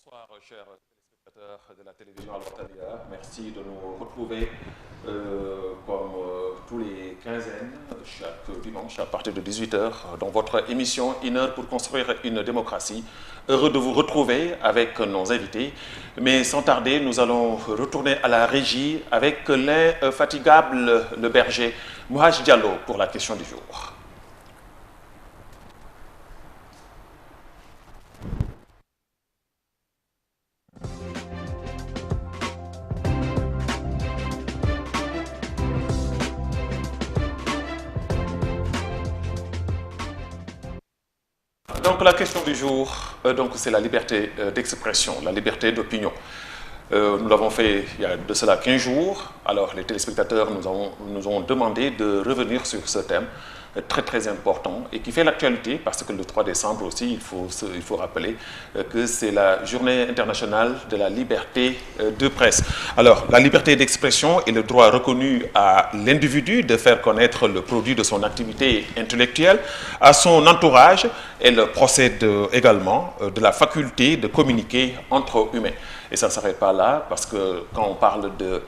Bonsoir, chers téléspectateurs de la télévision Al-Watalia. Merci de nous retrouver comme tous les quinzaines, chaque dimanche à partir de 18h, dans votre émission Une heure pour construire une démocratie. Heureux de vous retrouver avec nos invités. Mais sans tarder, nous allons retourner à la régie avec l'infatigable le berger Mouhaj Diallo pour la question du jour. Donc la question du jour, c'est la liberté d'expression, la liberté d'opinion. Nous l'avons fait il y a de cela 15 jours. Alors les téléspectateurs nous ont demandé de revenir sur ce thème très très important et qui fait l'actualité parce que le 3 décembre aussi, il faut rappeler que c'est la journée internationale de la liberté de presse. Alors la liberté d'expression est le droit reconnu à l'individu de faire connaître le produit de son activité intellectuelle à son entourage. Elle procède également de la faculté de communiquer entre humains. Et ça ne s'arrête pas là parce que quand on parle de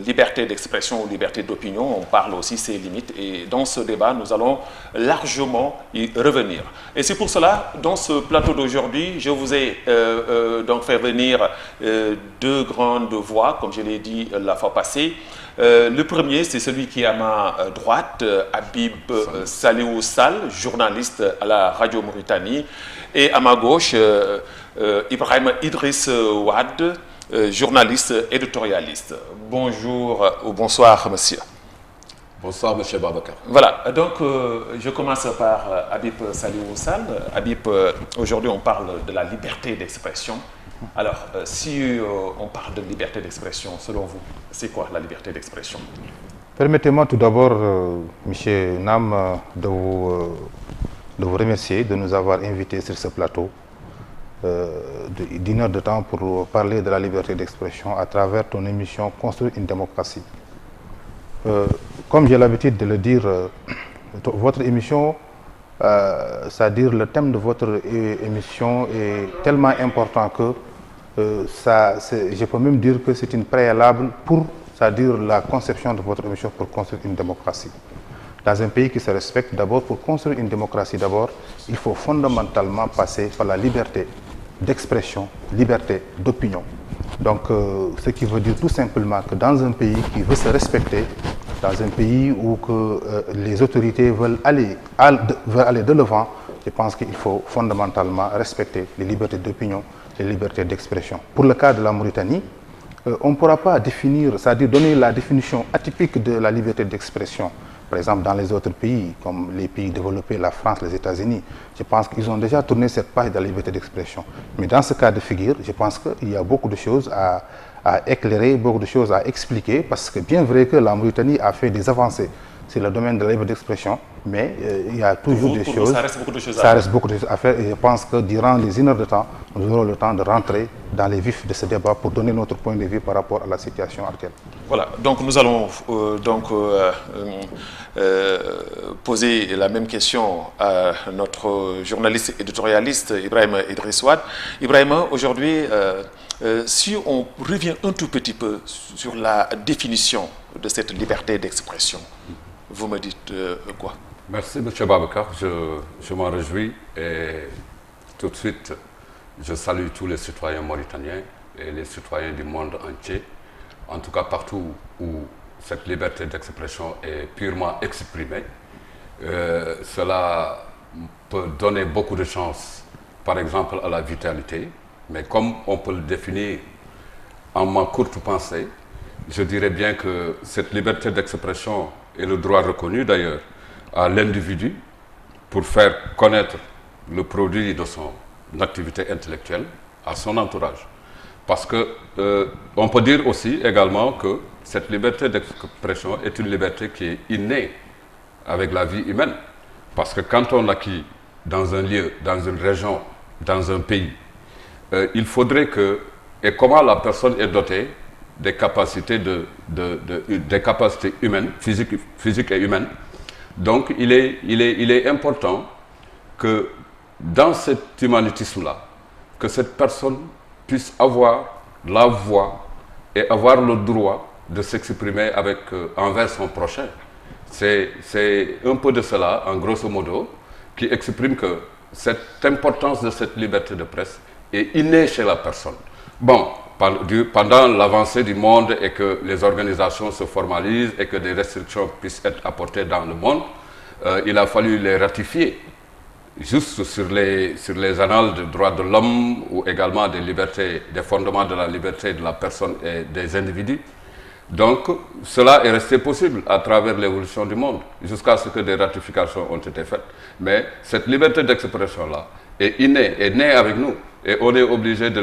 liberté d'expression ou liberté d'opinion, on parle aussi de ses limites. Et dans ce débat, nous allons largement y revenir. Et c'est pour cela, dans ce plateau d'aujourd'hui, je vous ai donc fait venir deux grandes voix, comme je l'ai dit la fois passée. Le premier, c'est celui qui est à ma droite, Habib Saliou Sall, journaliste à la Radio Mauritanie. Et à ma gauche, Ibrahim Idriss Ouad, journaliste éditorialiste. Bonjour ou bonsoir, monsieur. Bonsoir, monsieur Babacar. Voilà, donc je commence par Habib Saliou Sall. Habib, aujourd'hui on parle de la liberté d'expression. Alors, si on parle de liberté d'expression, selon vous, c'est quoi la liberté d'expression? Permettez-moi tout d'abord, monsieur Nam, de vous remercier de nous avoir invités sur ce plateau d'une heure de temps pour parler de la liberté d'expression à travers ton émission Construire une démocratie. Comme j'ai l'habitude de le dire, votre émission, c'est-à-dire le thème de votre émission est tellement important que je peux même dire que c'est une préalable pour, c'est-à-dire la conception de votre émission pour construire une démocratie. Dans un pays qui se respecte, d'abord, pour construire une démocratie, d'abord, il faut fondamentalement passer par la liberté d'expression, liberté d'opinion. Donc, ce qui veut dire tout simplement que dans un pays qui veut se respecter, dans un pays où les autorités veulent aller de l'avant, je pense qu'il faut fondamentalement respecter les libertés d'opinion, les libertés d'expression. Pour le cas de la Mauritanie, on ne pourra pas définir, c'est-à-dire donner la définition atypique de la liberté d'expression. Par exemple, dans les autres pays, comme les pays développés, la France, les États-Unis, je pense qu'ils ont déjà tourné cette page de la liberté d'expression. Mais dans ce cas de figure, je pense qu'il y a beaucoup de choses à éclairer, beaucoup de choses à expliquer, parce que bien vrai que la Mauritanie a fait des avancées sur le domaine de la liberté d'expression, mais il y a toujours des choses. Ça reste beaucoup de choses à ça faire. Reste beaucoup de choses à faire. Et je pense que durant les 1 heure de temps, nous aurons le temps de rentrer dans les vifs de ce débat pour donner notre point de vue par rapport à la situation actuelle. Voilà, donc nous allons poser la même question à notre journaliste éditorialiste Ibrahim Idriss Ouad. Ibrahim, aujourd'hui, si on revient un tout petit peu sur la définition de cette liberté d'expression, vous me dites quoi? Merci, M. Babacar. Je m'en réjouis et tout de suite, je salue tous les citoyens mauritaniens et les citoyens du monde entier, en tout cas partout où cette liberté d'expression est purement exprimée. Cela peut donner beaucoup de chance, par exemple, à la vitalité, mais comme on peut le définir en ma courte pensée, je dirais bien que cette liberté d'expression est le droit reconnu d'ailleurs à l'individu pour faire connaître le produit de son activité intellectuelle à son entourage. Parce que on peut dire aussi également que cette liberté d'expression est une liberté qui est innée avec la vie humaine. Parce que quand on acquit dans un lieu, dans une région, dans un pays, il faudrait que, et comment la personne est dotée des capacités, des capacités humaines, physiques et humaines. Donc il est important que dans cet humanitisme-là, que cette personne puisse avoir la voix et avoir le droit de s'exprimer envers son prochain. C'est un peu de cela, en grosso modo, qui exprime que cette importance de cette liberté de presse est innée chez la personne. Bon, pendant l'avancée du monde et que les organisations se formalisent et que des restrictions puissent être apportées dans le monde, il a fallu les ratifier. Juste sur les annales des droits de l'homme ou également des libertés, des fondements de la liberté de la personne et des individus. Donc, cela est resté possible à travers l'évolution du monde, jusqu'à ce que des ratifications ont été faites. Mais cette liberté d'expression-là est innée, est née avec nous. Et on est obligé de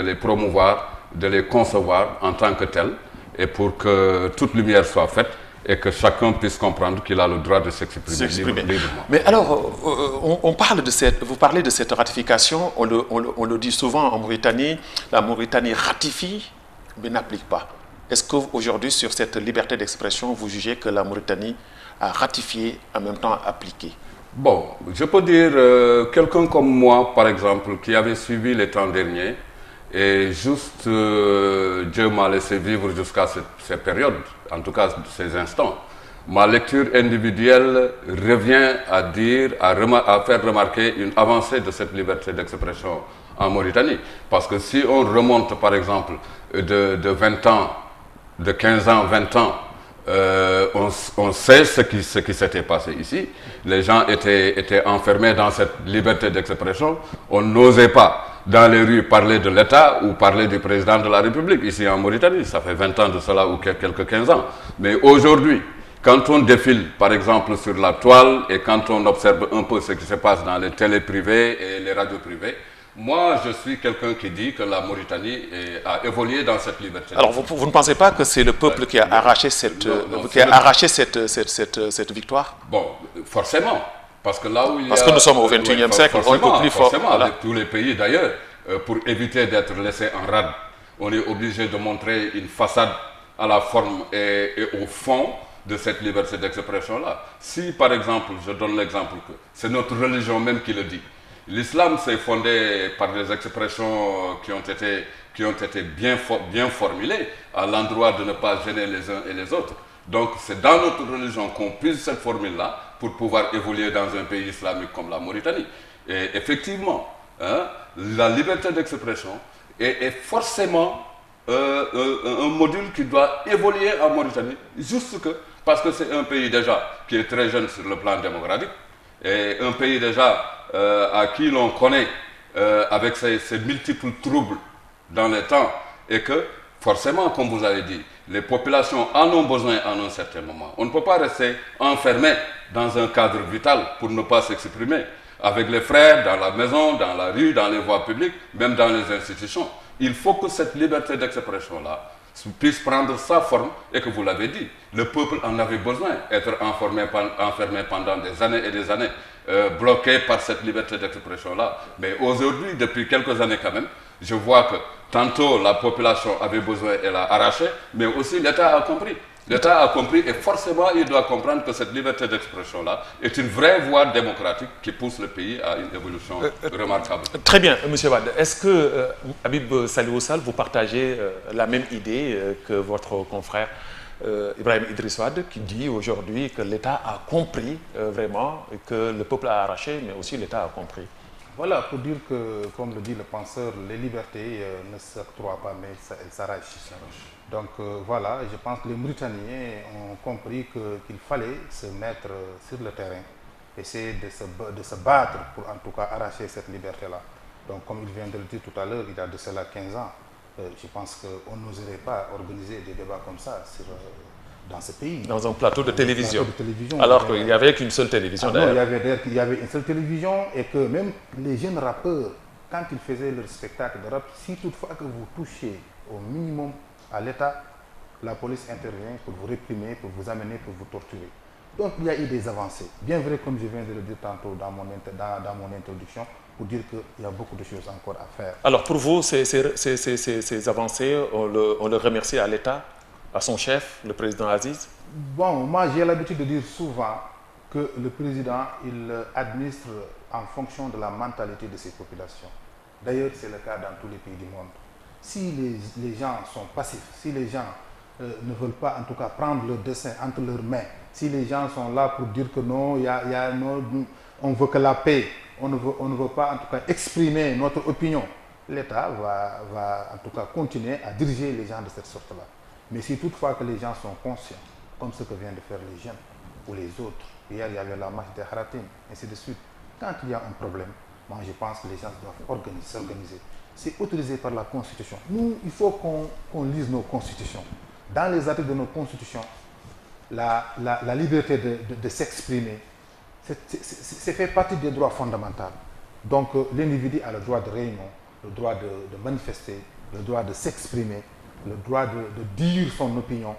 les promouvoir, de les concevoir en tant que tels, et pour que toute lumière soit faite, et que chacun puisse comprendre qu'il a le droit de s'exprimer librement. Mais alors, vous parlez de cette ratification, on le dit souvent en Mauritanie, la Mauritanie ratifie, mais n'applique pas. Est-ce qu'aujourd'hui, sur cette liberté d'expression, vous jugez que la Mauritanie a ratifié, en même temps appliqué? Bon, je peux dire, quelqu'un comme moi, par exemple, qui avait suivi les temps derniers, et juste Dieu m'a laissé vivre jusqu'à ces périodes, en tout cas ces instants. Ma lecture individuelle revient à faire remarquer une avancée de cette liberté d'expression en Mauritanie. Parce que si on remonte par exemple de 20 ans, de 15 ans, 20 ans, on sait ce qui s'était passé ici. Les gens étaient enfermés dans cette liberté d'expression. On n'osait pas dans les rues parler de l'État ou parler du président de la République ici en Mauritanie. Ça fait 20 ans de cela ou quelques 15 ans. Mais aujourd'hui, quand on défile par exemple sur la toile et quand on observe un peu ce qui se passe dans les télés privées et les radios privées, moi, je suis quelqu'un qui dit que la Mauritanie a évolué dans cette liberté. Alors, vous ne pensez pas que c'est le peuple qui a arraché cette victoire? Bon, forcément. Parce que là où Parce que nous sommes au XXIe siècle, on est plus fort. Forcément, voilà. Avec tous les pays d'ailleurs, pour éviter d'être laissé en rade, on est obligé de montrer une façade à la forme et au fond de cette liberté d'expression-là. Si, par exemple, je donne l'exemple que c'est notre religion même qui le dit. L'islam s'est fondé par des expressions qui ont été bien formulées à l'endroit de ne pas gêner les uns et les autres. Donc c'est dans notre religion qu'on puise cette formule-là pour pouvoir évoluer dans un pays islamique comme la Mauritanie. Et effectivement, la liberté d'expression est forcément un module qui doit évoluer en Mauritanie, parce que c'est un pays déjà qui est très jeune sur le plan démocratique, et un pays déjà à qui l'on connaît avec ses multiples troubles dans les temps, et que forcément, comme vous avez dit, les populations en ont besoin à un certain moment. On ne peut pas rester enfermé dans un cadre vital pour ne pas s'exprimer avec les frères, dans la maison, dans la rue, dans les voies publiques, même dans les institutions. Il faut que cette liberté d'expression-là puisse prendre sa forme et que vous l'avez dit, le peuple en avait besoin, être enfermé pendant des années et des années, bloqué par cette liberté d'expression-là. Mais aujourd'hui, depuis quelques années quand même, je vois que tantôt la population avait besoin et l'a arraché, mais aussi l'État a compris. L'État a compris et forcément il doit comprendre que cette liberté d'expression-là est une vraie voie démocratique qui pousse le pays à une évolution remarquable. Très bien, M. Wade. Est-ce que, Habib Salihou Sall, vous partagez la même idée que votre confrère Ibrahim Idriss Wade, qui dit aujourd'hui que l'État a compris vraiment, que le peuple a arraché, mais aussi l'État a compris? Voilà, pour dire que, comme le dit le penseur, les libertés ne s'octroient pas, mais elles s'arrachent. Donc voilà, je pense que les Mauritaniens ont compris qu'il fallait se mettre sur le terrain, essayer de se battre pour en tout cas arracher cette liberté-là. Donc comme il vient de le dire tout à l'heure, il y a de cela 15 ans, je pense qu'on n'oserait pas organiser des débats comme ça dans ce pays. Dans un plateau de télévision. Alors qu'il n'y avait qu'une seule télévision d'ailleurs. Il y avait une seule télévision et que même les jeunes rappeurs, quand ils faisaient leur spectacle de rap, si toutefois que vous touchez au minimum à l'État, la police intervient pour vous réprimer, pour vous amener, pour vous torturer. Donc il y a eu des avancées. Bien vrai, comme je viens de le dire tantôt dans mon introduction, pour dire qu'il y a beaucoup de choses encore à faire. Alors pour vous, ces avancées, on le remercie à l'État, à son chef, le président Aziz? Bon, moi j'ai l'habitude de dire souvent que le président, il administre en fonction de la mentalité de ses populations. D'ailleurs, c'est le cas dans tous les pays du monde. Si les gens sont passifs, si les gens ne veulent pas en tout cas prendre leur destin entre leurs mains, si les gens sont là pour dire que non, on veut que la paix, on ne veut pas en tout cas exprimer notre opinion, l'État va en tout cas continuer à diriger les gens de cette sorte-là. Mais si toutefois que les gens sont conscients, comme ce que viennent de faire les jeunes ou les autres, hier il y avait la marche des Haratim, ainsi de suite, quand il y a un problème, moi je pense que les gens doivent s'organiser. C'est autorisé par la Constitution. Nous, il faut qu'on lise nos constitutions. Dans les articles de nos constitutions, la liberté de s'exprimer, c'est fait partie des droits fondamentaux. Donc l'individu a le droit de réunion, le droit de manifester, le droit de s'exprimer, le droit de dire son opinion.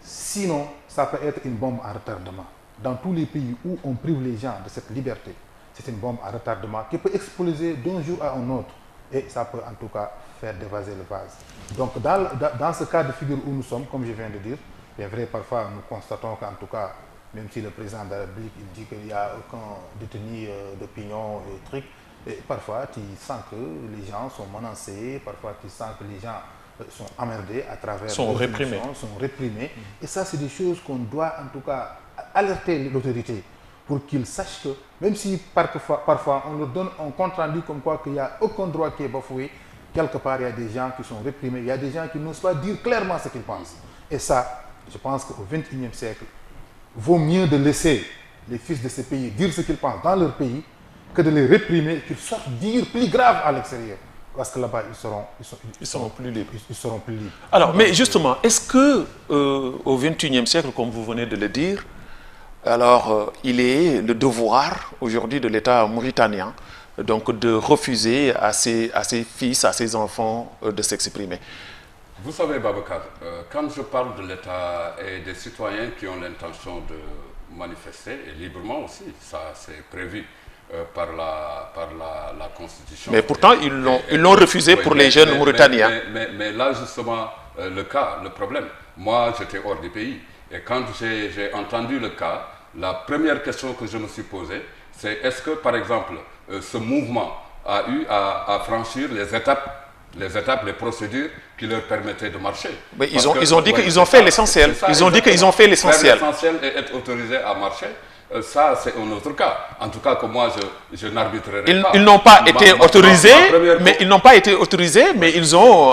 Sinon, ça peut être une bombe à retardement. Dans tous les pays où on prive les gens de cette liberté, c'est une bombe à retardement qui peut exploser d'un jour à un autre. Et ça peut en tout cas faire dévaser le vase. Donc dans ce cas de figure où nous sommes, comme je viens de dire, bien vrai, parfois nous constatons qu'en tout cas, même si le président de la République il dit qu'il n'y a aucun détenu d'opinion et trucs, et parfois tu sens que les gens sont menacés, parfois tu sens que les gens sont emmerdés à travers... Sont réprimés. Et ça, c'est des choses qu'on doit en tout cas alerter l'autorité pour qu'ils sachent que, même si parfois on leur donne un compte rendu comme quoi qu'il n'y a aucun droit qui est bafoué, quelque part il y a des gens qui sont réprimés, il y a des gens qui n'osent pas dire clairement ce qu'ils pensent. Et ça, je pense qu'au XXIe siècle, vaut mieux de laisser les fils de ces pays dire ce qu'ils pensent dans leur pays que de les réprimer, qu'ils sortent dire plus grave à l'extérieur. Parce que là-bas, ils seront plus libres. Ils seront plus libres. Alors, mais justement, est-ce que au XXIe siècle, comme vous venez de le dire, alors il est le devoir aujourd'hui de l'État mauritanien donc de refuser à ses fils, à ses enfants de s'exprimer? Vous savez, Babacar, quand je parle de l'État et des citoyens qui ont l'intention de manifester, et librement aussi, ça c'est prévu par la Constitution. Mais pourtant, ils l'ont refusé pour les jeunes mauritaniens. Mais là, justement, le problème, moi, j'étais hors du pays. Et quand j'ai entendu le cas, la première question que je me suis posée, c'est est-ce que, par exemple, ce mouvement a eu à franchir les étapes, les procédures qui leur permettaient de marcher? Mais ils ont dit qu'ils ont fait l'essentiel. Ils ont dit qu'ils ont fait l'essentiel. Faire l'essentiel et être autorisé à marcher, ça c'est un autre cas. En tout cas que moi je n'arbitrerai pas. Ils n'ont pas été autorisés, mais ils n'ont pas été autorisés, mais ils ont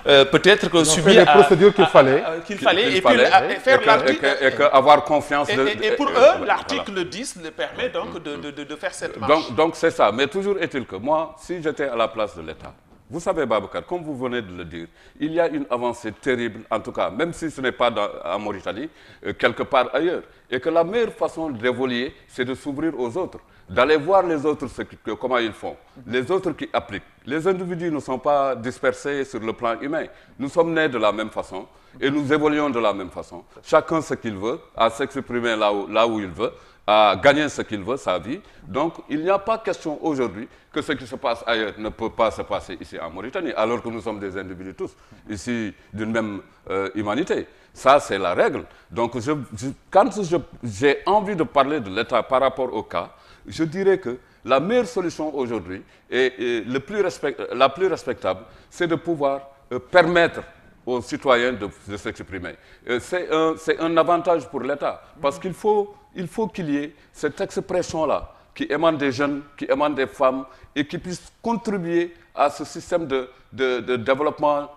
peut-être que subi les procédures qu'il fallait. Et puis faire l'article. Et avoir confiance. Et pour eux, l'article 10 le permet donc de faire cette marche. Donc c'est ça. Mais toujours est-il que moi, si j'étais à la place de l'État, vous savez, Babacar, comme vous venez de le dire, il y a une avancée terrible, en tout cas, même si ce n'est pas en Mauritanie, quelque part ailleurs. Et que la meilleure façon d'évoluer, c'est de s'ouvrir aux autres, d'aller voir les autres comment ils font, les autres qui appliquent. Les individus ne sont pas dispersés sur le plan humain. Nous sommes nés de la même façon et nous évoluons de la même façon. Chacun ce qu'il veut, à s'exprimer là où il veut, à gagner ce qu'il veut, sa vie. Donc, il n'y a pas question aujourd'hui que ce qui se passe ailleurs ne peut pas se passer ici en Mauritanie, alors que nous sommes des individus tous, ici d'une même humanité. Ça, c'est la règle. Donc, quand j'ai envie de parler de l'État par rapport au cas, je dirais que la meilleure solution aujourd'hui et la plus respectable, c'est de pouvoir permettre aux citoyens de s'exprimer. C'est un avantage pour l'État, parce qu'il faut qu'il y ait cette expression-là qui émane des jeunes, qui émane des femmes et qui puisse contribuer à ce système de développement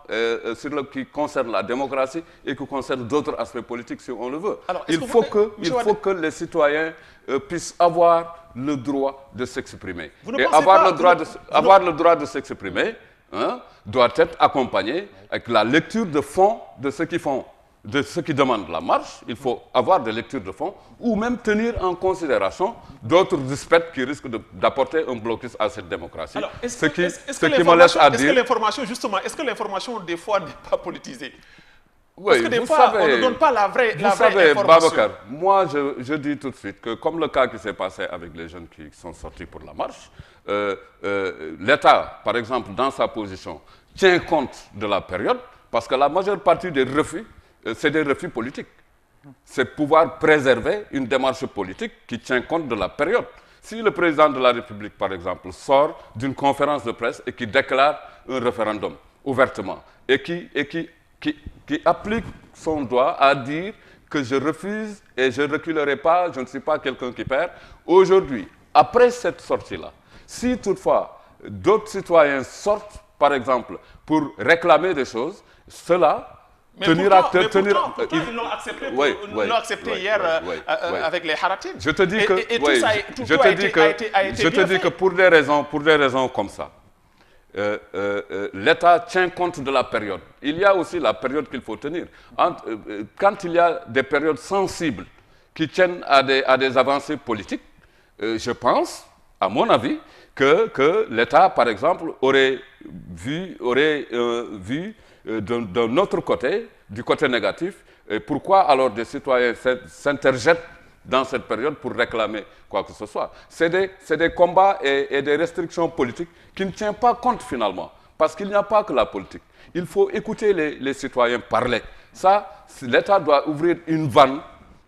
qui concerne la démocratie et qui concerne d'autres aspects politiques si on le veut. Alors, il faut que les citoyens puissent avoir le droit de s'exprimer. Et avoir le droit de s'exprimer doit être accompagné avec la lecture de fond de ce qu'ils font, de ce qui demandent la marche. Il faut avoir des lectures de fond ou même tenir en considération d'autres aspects qui risquent d'apporter un blocus à cette démocratie. Alors, est-ce que l'information des fois n'est pas politisée? Oui, parce que des fois, on ne donne pas la vraie information. Babacar, moi je dis tout de suite que comme le cas qui s'est passé avec les jeunes qui sont sortis pour la marche, l'État, par exemple, dans sa position, tient compte de la période, parce que la majeure partie des refus, c'est des refus politiques. C'est pouvoir préserver une démarche politique qui tient compte de la période. Si le président de la République, par exemple, sort d'une conférence de presse et qui déclare un référendum ouvertement et qui applique son droit à dire que je refuse et je ne reculerai pas, je ne suis pas quelqu'un qui perd. Aujourd'hui, après cette sortie-là, si toutefois d'autres citoyens sortent, par exemple, pour réclamer des choses, cela Pourtant, ils l'ont accepté, hier avec les Haratines. Je te dis que pour des raisons comme ça, l'État tient compte de la période. Il y a aussi la période qu'il faut tenir. Quand il y a des périodes sensibles qui tiennent à des avancées politiques, je pense, à mon avis, que l'État, par exemple, aurait vu d'un autre côté, du côté négatif, et pourquoi alors des citoyens s'interjettent dans cette période pour réclamer quoi que ce soit. C'est des combats et des restrictions politiques qui ne tiennent pas compte finalement, parce qu'il n'y a pas que la politique. Il faut écouter les citoyens parler. Ça, l'État doit ouvrir une vanne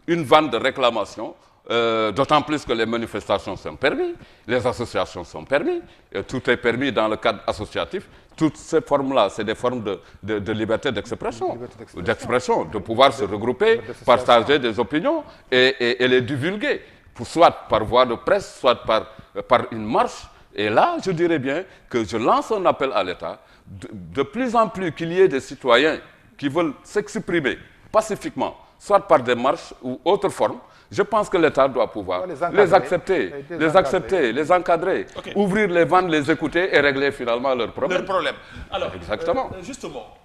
de réclamation, d'autant plus que les manifestations sont permises, les associations sont permises, tout est permis dans le cadre associatif. Toutes ces formes-là, c'est des formes de liberté d'expression, de pouvoir se regrouper, partager des opinions et les divulguer, soit par voie de presse, soit par une marche. Et là, je dirais bien que je lance un appel à l'État, de plus en plus qu'il y ait des citoyens qui veulent s'exprimer pacifiquement, soit par des marches ou autres formes. Je pense que l'État doit pouvoir les accepter, les encadrer, okay. Ouvrir les vannes, les écouter et régler finalement leurs problèmes. Alors, exactement. Justement,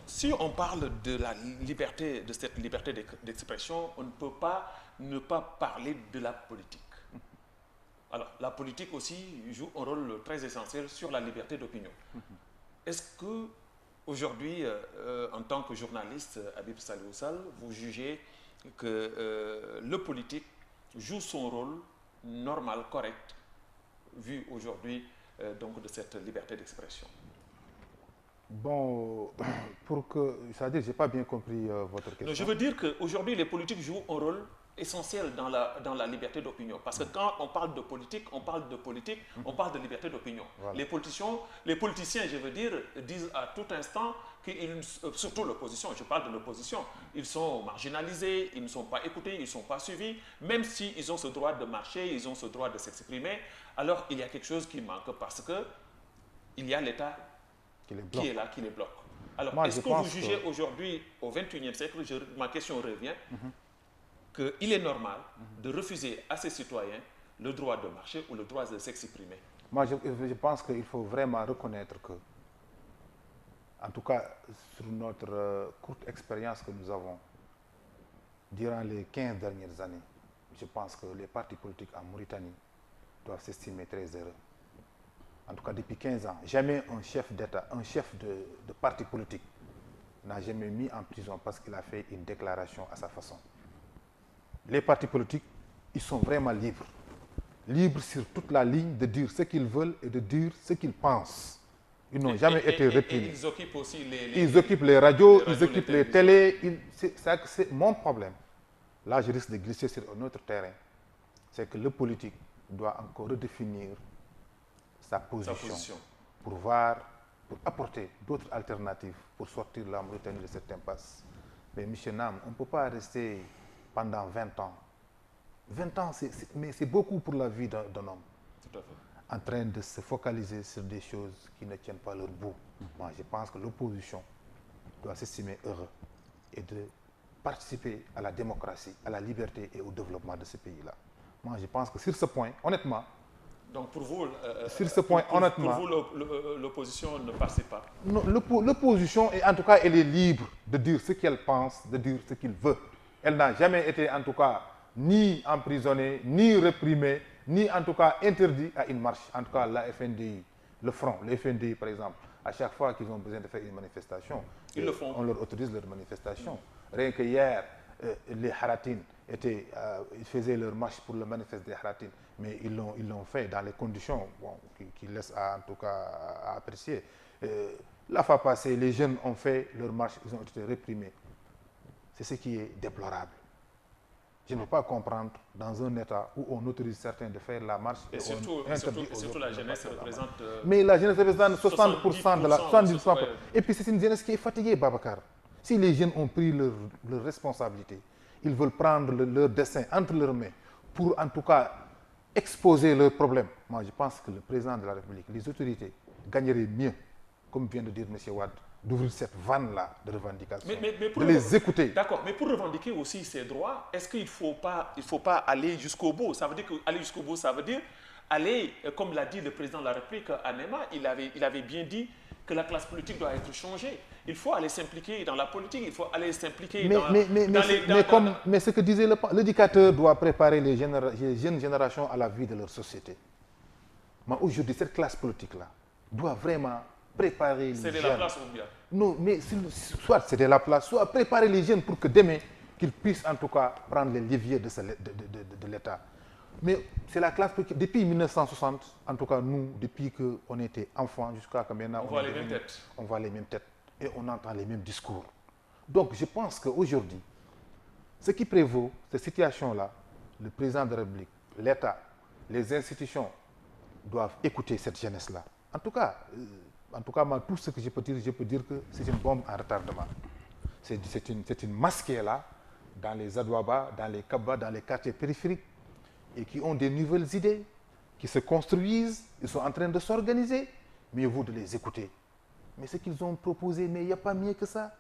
si on parle de cette liberté d'expression, on ne peut pas ne pas parler de la politique. Alors, la politique aussi joue un rôle très essentiel sur la liberté d'opinion. Est-ce que aujourd'hui, en tant que journaliste, Habib Saliou Sall, vous jugez que le politique joue son rôle normal, correct, vu aujourd'hui donc de cette liberté d'expression? Bon, c'est-à-dire, j'ai pas bien compris votre question. Non, je veux dire qu'aujourd'hui, les politiques jouent un rôle essentiel dans la liberté d'opinion. Parce que quand on parle de politique, on parle de liberté d'opinion. Voilà. Les politiciens, je veux dire, disent à tout instant, surtout l'opposition, je parle de l'opposition, ils sont marginalisés, ils ne sont pas écoutés, ils ne sont pas suivis, même s'ils ont ce droit de marcher, ils ont ce droit de s'exprimer, alors il y a quelque chose qui manque parce qu'il y a l'État qui est là, qui les bloque. Alors, est-ce que vous jugez aujourd'hui, au XXIe siècle, ma question revient, qu'il est normal de refuser à ses citoyens le droit de marcher ou le droit de s'exprimer? Moi, je pense qu'il faut vraiment reconnaître que, en tout cas, sur notre courte expérience que nous avons, durant les 15 dernières années, je pense que les partis politiques en Mauritanie doivent s'estimer très heureux. En tout cas, depuis 15 ans, jamais un chef d'État, un chef de parti politique n'a jamais mis en prison parce qu'il a fait une déclaration à sa façon. Les partis politiques, ils sont vraiment libres. Libres sur toute la ligne de dire ce qu'ils veulent et de dire ce qu'ils pensent. Ils n'ont jamais été réprimés. Ils occupent aussi ils occupent les radios, ils occupent les télés. C'est mon problème. Là, je risque de glisser sur un autre terrain. C'est que le politique doit encore redéfinir sa position. Pour apporter d'autres alternatives pour sortir la Mauritanie de cette impasse. Mais M. Nam, on ne peut pas rester pendant 20 ans. 20 ans, mais c'est beaucoup pour la vie d'un homme. Tout à fait. En train de se focaliser sur des choses qui ne tiennent pas leur bout. Moi, je pense que l'opposition doit s'estimer heureux et de participer à la démocratie, à la liberté et au développement de ce pays-là. Moi, je pense que sur ce point, honnêtement, donc pour vous, sur ce point, honnêtement, pour vous, l'opposition ne participe pas? Non, l'opposition, en tout cas, elle est libre de dire ce qu'elle pense, de dire ce qu'il veut. Elle n'a jamais été, en tout cas, ni emprisonnée, ni réprimée, ni en tout cas interdite à une marche. En tout cas, la FNDI, le Front, les FNDI par exemple, à chaque fois qu'ils ont besoin de faire une manifestation, ils le font. On leur autorise leur manifestation. Rien que hier, les Haratines ils faisaient leur marche pour le manifeste des Haratines, mais ils l'ont fait dans les conditions qui laissent en tout cas à apprécier. La fois passée, les jeunes ont fait leur marche, ils ont été réprimés. C'est ce qui est déplorable. Je ne peux pas comprendre dans un État où on autorise certains de faire la marche Et surtout, la jeunesse représente... Mais la jeunesse représente 60% de la... 70%. Ouais. Et puis c'est une jeunesse qui est fatiguée, Babacar. Si les jeunes ont pris leur responsabilité, ils veulent prendre leur destin entre leurs mains pour en tout cas exposer leurs problèmes. Moi je pense que le président de la République, les autorités gagneraient mieux, comme vient de dire M. Wade, d'ouvrir cette vanne-là de revendication, de les écouter. D'accord, mais pour revendiquer aussi ces droits, est-ce qu'il ne faut pas aller jusqu'au bout? Ça veut dire qu'aller jusqu'au bout, ça veut dire aller, comme l'a dit le président de la République à Nema, il avait bien dit que la classe politique doit être changée. Il faut aller s'impliquer dans la politique, il faut aller s'impliquer mais ce que disait l'éducateur doit préparer les jeunes générations à la vie de leur société. Mais aujourd'hui, cette classe politique-là doit vraiment préparer les jeunes. C'est de la place ou bien? Non, mais soit c'est de la place, soit préparer les jeunes pour que demain, qu'ils puissent en tout cas prendre les leviers de l'État. Mais c'est la classe politique. Depuis 1960, en tout cas nous, depuis qu'on était enfants jusqu'à maintenant, on voit les mêmes têtes. On voit les mêmes têtes et on entend les mêmes discours. Donc je pense qu'aujourd'hui, ce qui prévaut, cette situation-là, le président de la République, l'État, les institutions doivent écouter cette jeunesse-là. En tout cas, moi, tout ce que je peux dire que c'est une bombe en retardement. C'est une masse qui est là, dans les Adouaba, dans les Kaba, dans les quartiers périphériques, et qui ont des nouvelles idées, qui se construisent, ils sont en train de s'organiser, mieux vaut de les écouter. Mais ce qu'ils ont proposé, mais il n'y a pas mieux que ça.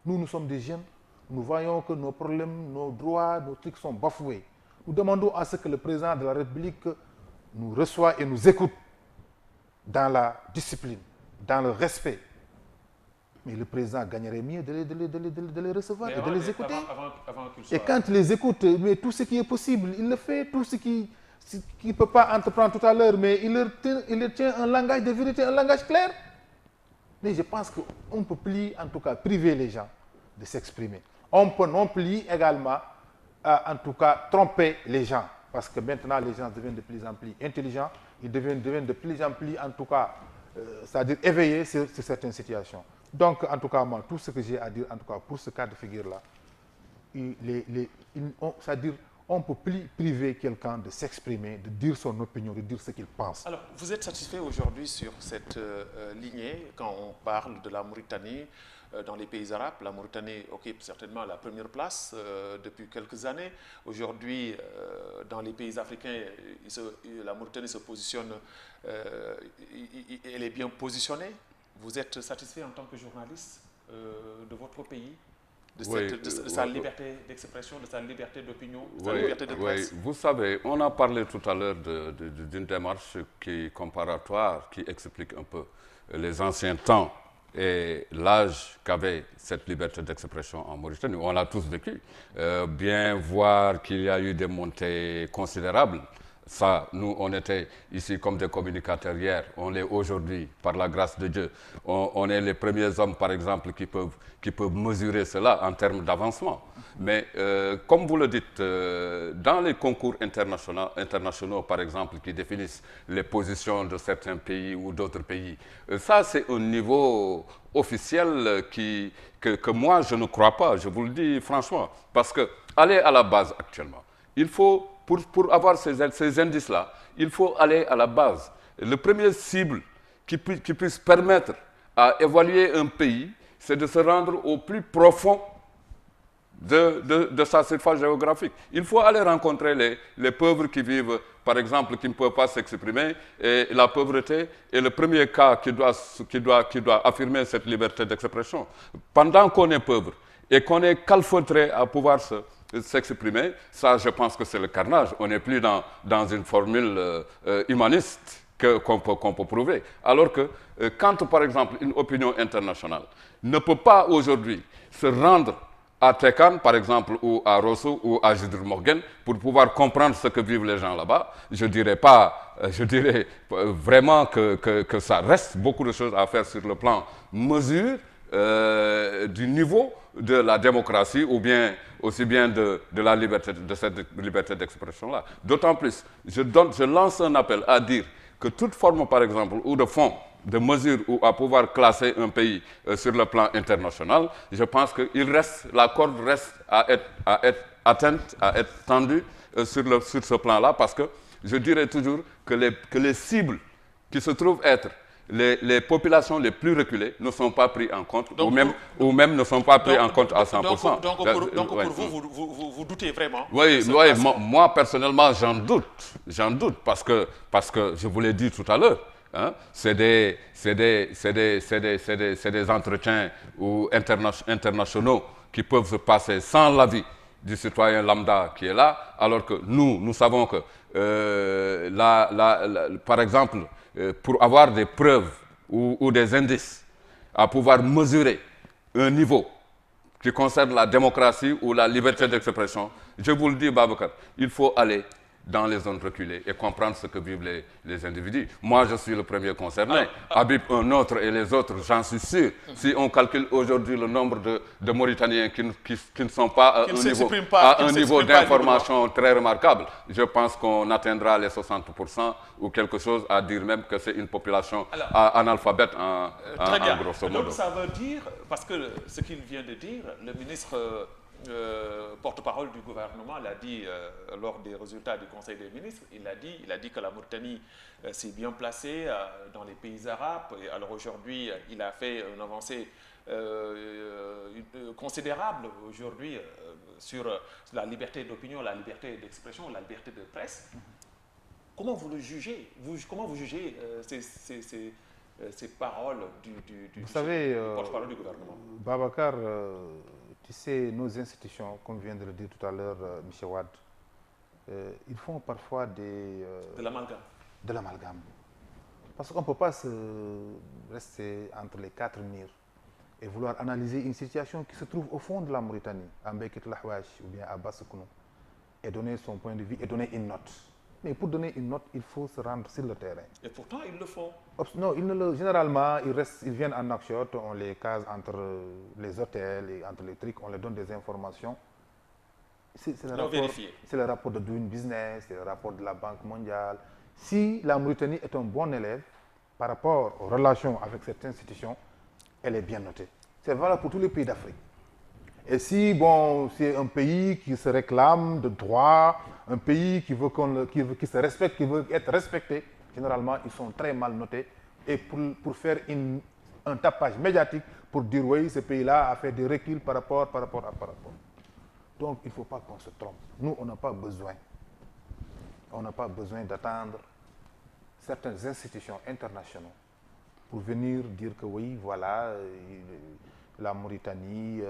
Nous sommes des jeunes, nous voyons que nos problèmes, nos droits, nos trucs sont bafoués. Nous demandons à ce que le président de la République nous reçoive et nous écoute dans la discipline, dans le respect. Mais le président gagnerait mieux de les recevoir et de les écouter. Et quand il les écoute, mais tout ce qui est possible, il le fait. Tout ce qu'il ne peut pas entreprendre tout à l'heure, mais il leur tient un langage de vérité, un langage clair. Mais je pense qu'on ne peut plus, en tout cas, priver les gens de s'exprimer. On peut non plus également, en tout cas, tromper les gens. Parce que maintenant, les gens deviennent de plus en plus intelligents. Ils deviennent de plus en plus, en tout cas, c'est-à-dire éveillés sur certaines situations. Donc, en tout cas, moi, tout ce que j'ai à dire, en tout cas, pour ce cas de figure-là, c'est-à-dire, on ne peut plus priver quelqu'un de s'exprimer, de dire son opinion, de dire ce qu'il pense. Alors, vous êtes satisfait aujourd'hui sur cette lignée, quand on parle de la Mauritanie dans les pays arabes? La Mauritanie occupe certainement la première place depuis quelques années. Aujourd'hui, dans les pays africains, la Mauritanie se positionne, elle est bien positionnée. Vous êtes satisfait en tant que journaliste de votre pays, de sa liberté d'expression, de sa liberté d'opinion, de sa liberté de presse? Oui, vous savez, on a parlé tout à l'heure d'une démarche comparatoire qui explique un peu les anciens temps et l'âge qu'avait cette liberté d'expression en Mauritanie. On l'a tous vécu. Bien voir qu'il y a eu des montées considérables. Ça, nous, on était ici comme des communicateurs hier, on l'est aujourd'hui, par la grâce de Dieu. On est les premiers hommes, par exemple, qui peuvent mesurer cela en termes d'avancement. Mais, comme vous le dites, dans les concours internationaux, par exemple, qui définissent les positions de certains pays ou d'autres pays, ça, c'est un niveau officiel que moi, je ne crois pas, je vous le dis franchement. Parce que, aller à la base actuellement, il faut... Pour avoir ces indices-là, il faut aller à la base. Le premier cible qui puisse permettre à évaluer un pays, c'est de se rendre au plus profond de sa surface géographique. Il faut aller rencontrer les pauvres qui vivent, par exemple, qui ne peuvent pas s'exprimer. Et la pauvreté est le premier cas qui doit affirmer cette liberté d'expression. Pendant qu'on est pauvre et qu'on est calfeutré à pouvoir s'exprimer, ça je pense que c'est le carnage. On n'est plus dans une formule humaniste qu'on peut prouver. Alors que quand par exemple une opinion internationale ne peut pas aujourd'hui se rendre à Tekan par exemple ou à Rosso ou à Jidr Morgan pour pouvoir comprendre ce que vivent les gens là-bas, je dirais vraiment que ça reste beaucoup de choses à faire sur le plan mesure du niveau de la démocratie ou bien aussi bien de la liberté, de cette liberté d'expression-là. D'autant plus, je lance un appel à dire que toute forme, par exemple, ou de fonds, de mesures ou à pouvoir classer un pays sur le plan international, je pense que la corde reste à être atteinte, à être tendue sur ce plan-là, parce que je dirais toujours que les cibles qui se trouvent être les populations les plus reculées ne sont pas prises en compte, Donc, ou même ne sont pas prises en compte à 100%. Donc Ouais. pour vous doutez vraiment Oui, de ce oui, placement. moi personnellement j'en doute parce que je vous l'ai dit tout à l'heure, hein, c'est des entretiens ou internationaux qui peuvent se passer sans l'avis du citoyen lambda qui est là, alors que nous savons que par exemple, pour avoir des preuves ou des indices à pouvoir mesurer un niveau qui concerne la démocratie ou la liberté d'expression, je vous le dis, Babacar, il faut aller dans les zones reculées et comprendre ce que vivent les individus. Moi, je suis le premier concerné. Habib, un autre et les autres, j'en suis sûr. Si on calcule aujourd'hui le nombre de Mauritaniens qui ne sont pas à un niveau d'information très remarquable, je pense qu'on atteindra les 60% ou quelque chose, à dire même que c'est une population analphabète en grosso modo. Donc ça veut dire, parce que ce qu'il vient de dire, le ministre porte-parole du gouvernement l'a dit lors des résultats du Conseil des ministres, il a dit que la Mauritanie s'est bien placée dans les pays arabes. Et alors aujourd'hui, il a fait une avancée considérable aujourd'hui sur la liberté d'opinion, la liberté d'expression, la liberté de presse. Comment vous le jugez? Comment vous jugez ces paroles du porte-parole du gouvernement? Babacar, tu sais, nos institutions, comme vient de le dire tout à l'heure M. Wad, ils font parfois de l'amalgame. De l'amalgame. Parce qu'on ne peut pas se rester entre les quatre murs et vouloir analyser une situation qui se trouve au fond de la Mauritanie, à Mbekit Lahouach ou bien à Bassoukonou, et donner son point de vue et donner une note. Mais pour donner une note, il faut se rendre sur le terrain. Et pourtant, ils le font. Non, généralement, ils viennent en action, on les case entre les hôtels et entre les trucs, on les donne des informations. C'est le rapport de Doing Business, c'est le rapport de la Banque mondiale. Si la Mauritanie est un bon élève par rapport aux relations avec cette institution, elle est bien notée. C'est valable pour tous les pays d'Afrique. Et si, bon, c'est un pays qui se réclame de droit, un pays qui se respecte, qui veut être respecté, généralement, ils sont très mal notés. Et pour faire un tapage médiatique, pour dire, oui, ce pays-là a fait des reculs par rapport. Donc, il ne faut pas qu'on se trompe. Nous, on n'a pas besoin. On n'a pas besoin d'attendre certaines institutions internationales pour venir dire que oui, voilà, la Mauritanie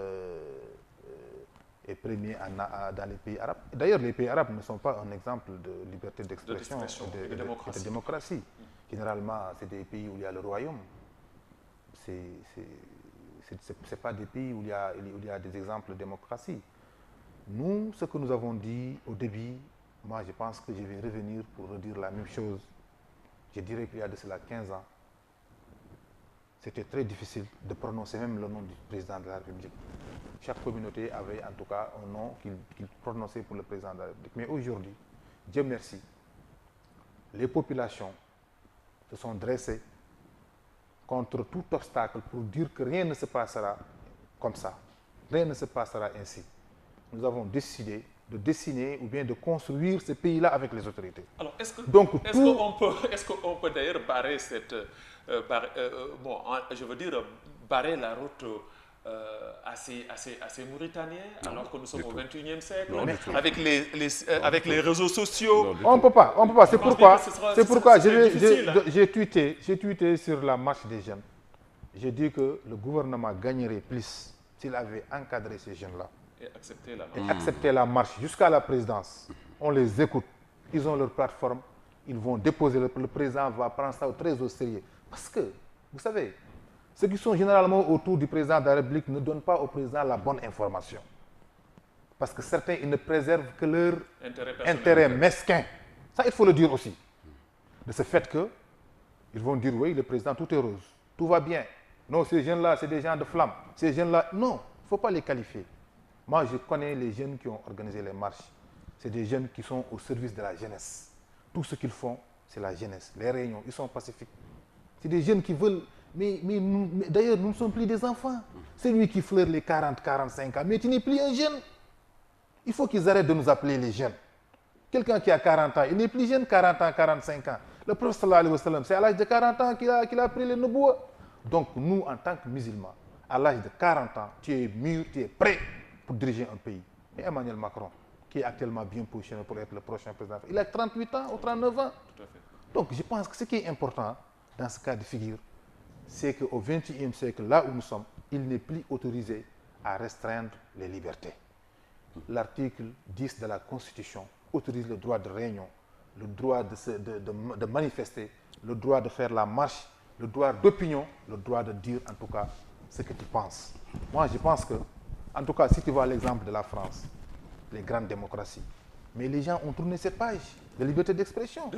est premier dans les pays arabes. D'ailleurs, les pays arabes ne sont pas un exemple de liberté d'expression et de démocratie. Généralement, c'est des pays où il y a le royaume. Ce n'est pas des pays où il y a des exemples de démocratie. Nous, ce que nous avons dit au début, moi je pense que je vais revenir pour redire la même chose. Je dirais qu'il y a de cela 15 ans, c'était très difficile de prononcer même le nom du président de la République. Chaque communauté avait en tout cas un nom qu'il prononçait pour le président de la République. Mais aujourd'hui, Dieu merci, les populations se sont dressées contre tout obstacle pour dire que rien ne se passera comme ça. Rien ne se passera ainsi. Nous avons décidé de dessiner ou bien de construire ce pays-là avec les autorités. Alors, est-ce qu'on peut d'ailleurs barrer barrer la route à ces Mauritaniens, alors que nous sommes au XXIe siècle, avec les réseaux sociaux? On ne peut pas. C'est pourquoi j'ai tweeté sur la marche des jeunes. J'ai dit que le gouvernement gagnerait plus s'il avait encadré ces jeunes-là. Et accepter la marche jusqu'à la présidence. On les écoute. Ils ont leur plateforme. Ils vont déposer. Le président va prendre ça très au sérieux. Parce que, vous savez, ceux qui sont généralement autour du président de la République ne donnent pas au président la bonne information. Parce que certains, ils ne préservent que leur intérêt mesquin. Ça, il faut le dire aussi. De ce fait que, ils vont dire, oui, le président, tout est rose. Tout va bien. Non, ces jeunes-là, c'est des gens de flamme. Ces jeunes-là, non, il ne faut pas les qualifier. Moi, je connais les jeunes qui ont organisé les marches. C'est des jeunes qui sont au service de la jeunesse. Tout ce qu'ils font, c'est la jeunesse. Les réunions, ils sont pacifiques. C'est des jeunes qui veulent... Mais d'ailleurs, nous ne sommes plus des enfants. C'est lui qui fleure les 40, 45 ans. Mais tu n'es plus un jeune. Il faut qu'ils arrêtent de nous appeler les jeunes. Quelqu'un qui a 40 ans, il n'est plus jeune 40 ans, 45 ans. Le prophète sallallahu alayhi wa sallam, c'est à l'âge de 40 ans qu'il a pris le nubuwa. Donc nous, en tant que musulmans, à l'âge de 40 ans, tu es mûr, tu es prêt pour diriger un pays. Et Emmanuel Macron, qui est actuellement bien positionné pour être le prochain président, il a 38 ans ou 39 ans. Tout à fait. Donc je pense que ce qui est important dans ce cas de figure, c'est qu'au XXIe siècle, là où nous sommes, il n'est plus autorisé à restreindre les libertés. L'article 10 de la Constitution autorise le droit de réunion, le droit de manifester, le droit de faire la marche, le droit d'opinion, le droit de dire en tout cas ce que tu penses. Moi, je pense que, en tout cas, si tu vois l'exemple de la France, les grandes démocraties, mais les gens ont tourné cette page de liberté d'expression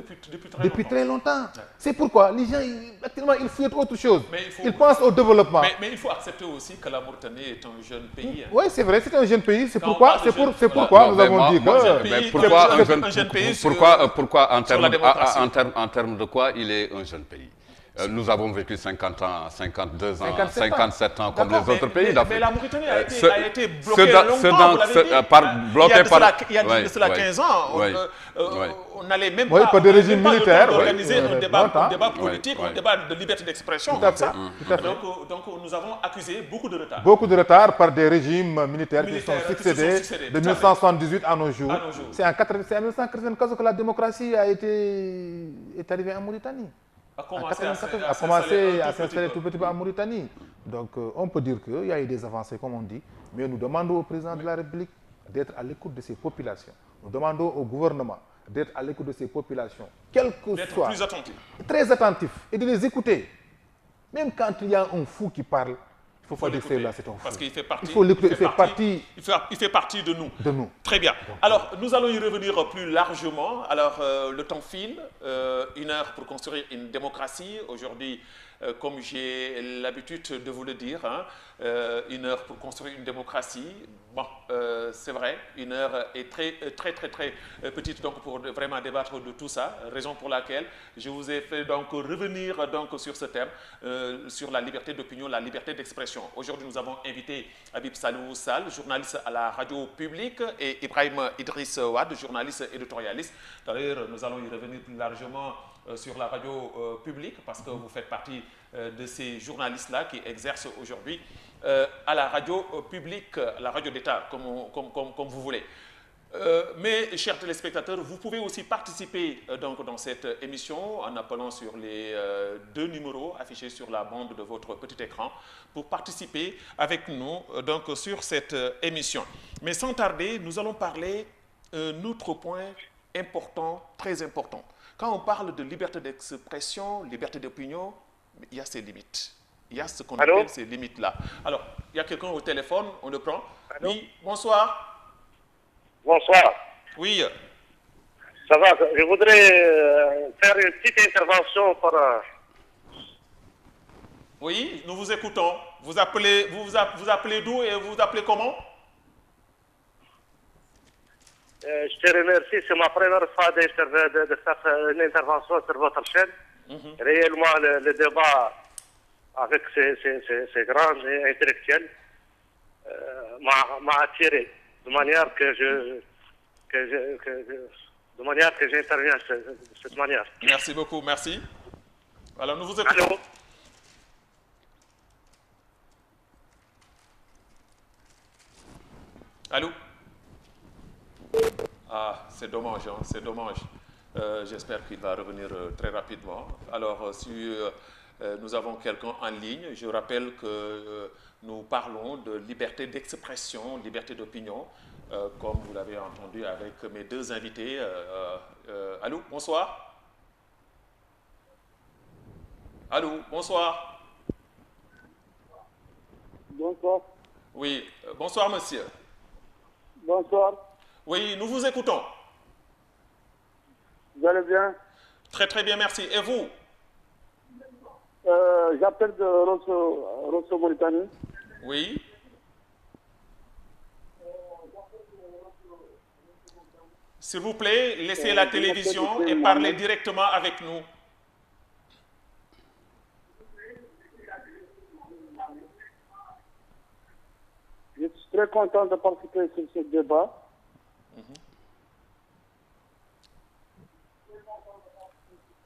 depuis très longtemps. Ouais. C'est pourquoi les gens, actuellement, ils fouillent autre chose. Ils pensent au développement. Mais il faut accepter aussi que la Mauritanie est un jeune pays. Hein. Oui, c'est vrai, c'est un jeune pays. C'est pourquoi nous avons dit que... Pourquoi en termes de quoi il est un jeune pays? Nous avons vécu 50 ans, 52 ans, 57 ans comme les autres pays d'Afrique. Mais la Mauritanie a été bloquée longtemps, il y a de cela 15 ans. On n'allait même pas par des régimes militaires, organiser un débat politique, un débat de liberté d'expression comme ça. Donc nous avons accusé beaucoup de retard. Beaucoup de retard par des régimes militaires qui sont succédés de 1978 à nos jours. C'est en 1994 que la démocratie est arrivée en Mauritanie. A commencé à s'installer tout petit peu en Mauritanie. Donc on peut dire qu'il y a eu des avancées, comme on dit, mais nous demandons au président de la République d'être à l'écoute de ces populations. Nous demandons au gouvernement d'être à l'écoute de ces populations, quel que soit. D'être plus attentif. Très attentif et de les écouter. Même quand il y a un fou qui parle, il faut pas dire que là c'est un fou. Parce qu'il fait partie, il fait partie de nous. De nous. Très bien. Alors, nous allons y revenir plus largement. Alors, le temps file. 1 heure pour construire une démocratie. Aujourd'hui, comme j'ai l'habitude de vous le dire, 1 heure pour construire une démocratie. Bon, c'est vrai, 1 heure est très petite donc pour vraiment débattre de tout ça. Raison pour laquelle je vous ai fait donc revenir donc sur ce thème, sur la liberté d'opinion, la liberté d'expression. Aujourd'hui, nous avons invité Habib Salou Sall, journaliste à la radio publique, et Ibrahim Idriss Wade, journaliste éditorialiste. D'ailleurs, nous allons y revenir plus largement sur la radio publique, parce que vous faites partie de ces journalistes-là qui exercent aujourd'hui à la radio publique, la radio d'État, comme vous voulez. Mais, chers téléspectateurs, vous pouvez aussi participer donc, dans cette émission en appelant sur les 2 numéros affichés sur la bande de votre petit écran pour participer avec nous donc, sur cette émission. Mais sans tarder, nous allons parler d'un autre point important, très important. Quand on parle de liberté d'expression, liberté d'opinion, il y a ses limites. Il y a ce qu'on appelle ces limites-là. Alors, il y a quelqu'un au téléphone, on le prend. Allô? Oui, bonsoir. Bonsoir. Oui. Ça va, je voudrais faire une petite intervention par... Oui, nous vous écoutons. Vous appelez d'où et vous appelez comment? Je te remercie, c'est ma première fois de faire une intervention sur votre chaîne. Réellement, le débat avec ces grands intellectuels m'a attiré, de manière que j'interviens de cette manière. Merci beaucoup, merci. Alors, nous vous écoutons. Allô? Allô? Ah, c'est dommage, hein, c'est dommage. J'espère qu'il va revenir très rapidement. Alors, si nous avons quelqu'un en ligne, je rappelle que nous parlons de liberté d'expression, liberté d'opinion, comme vous l'avez entendu avec mes 2 invités. Allô, bonsoir. Allô, bonsoir. Bonsoir. Oui, bonsoir monsieur. Bonsoir. Oui, nous vous écoutons. Vous allez bien? Très bien, merci. Et vous? J'appelle de Rosso, Mauritanie. Oui. S'il vous plaît, laissez la télévision et parlez directement avec nous. Je suis très content de participer sur ce débat.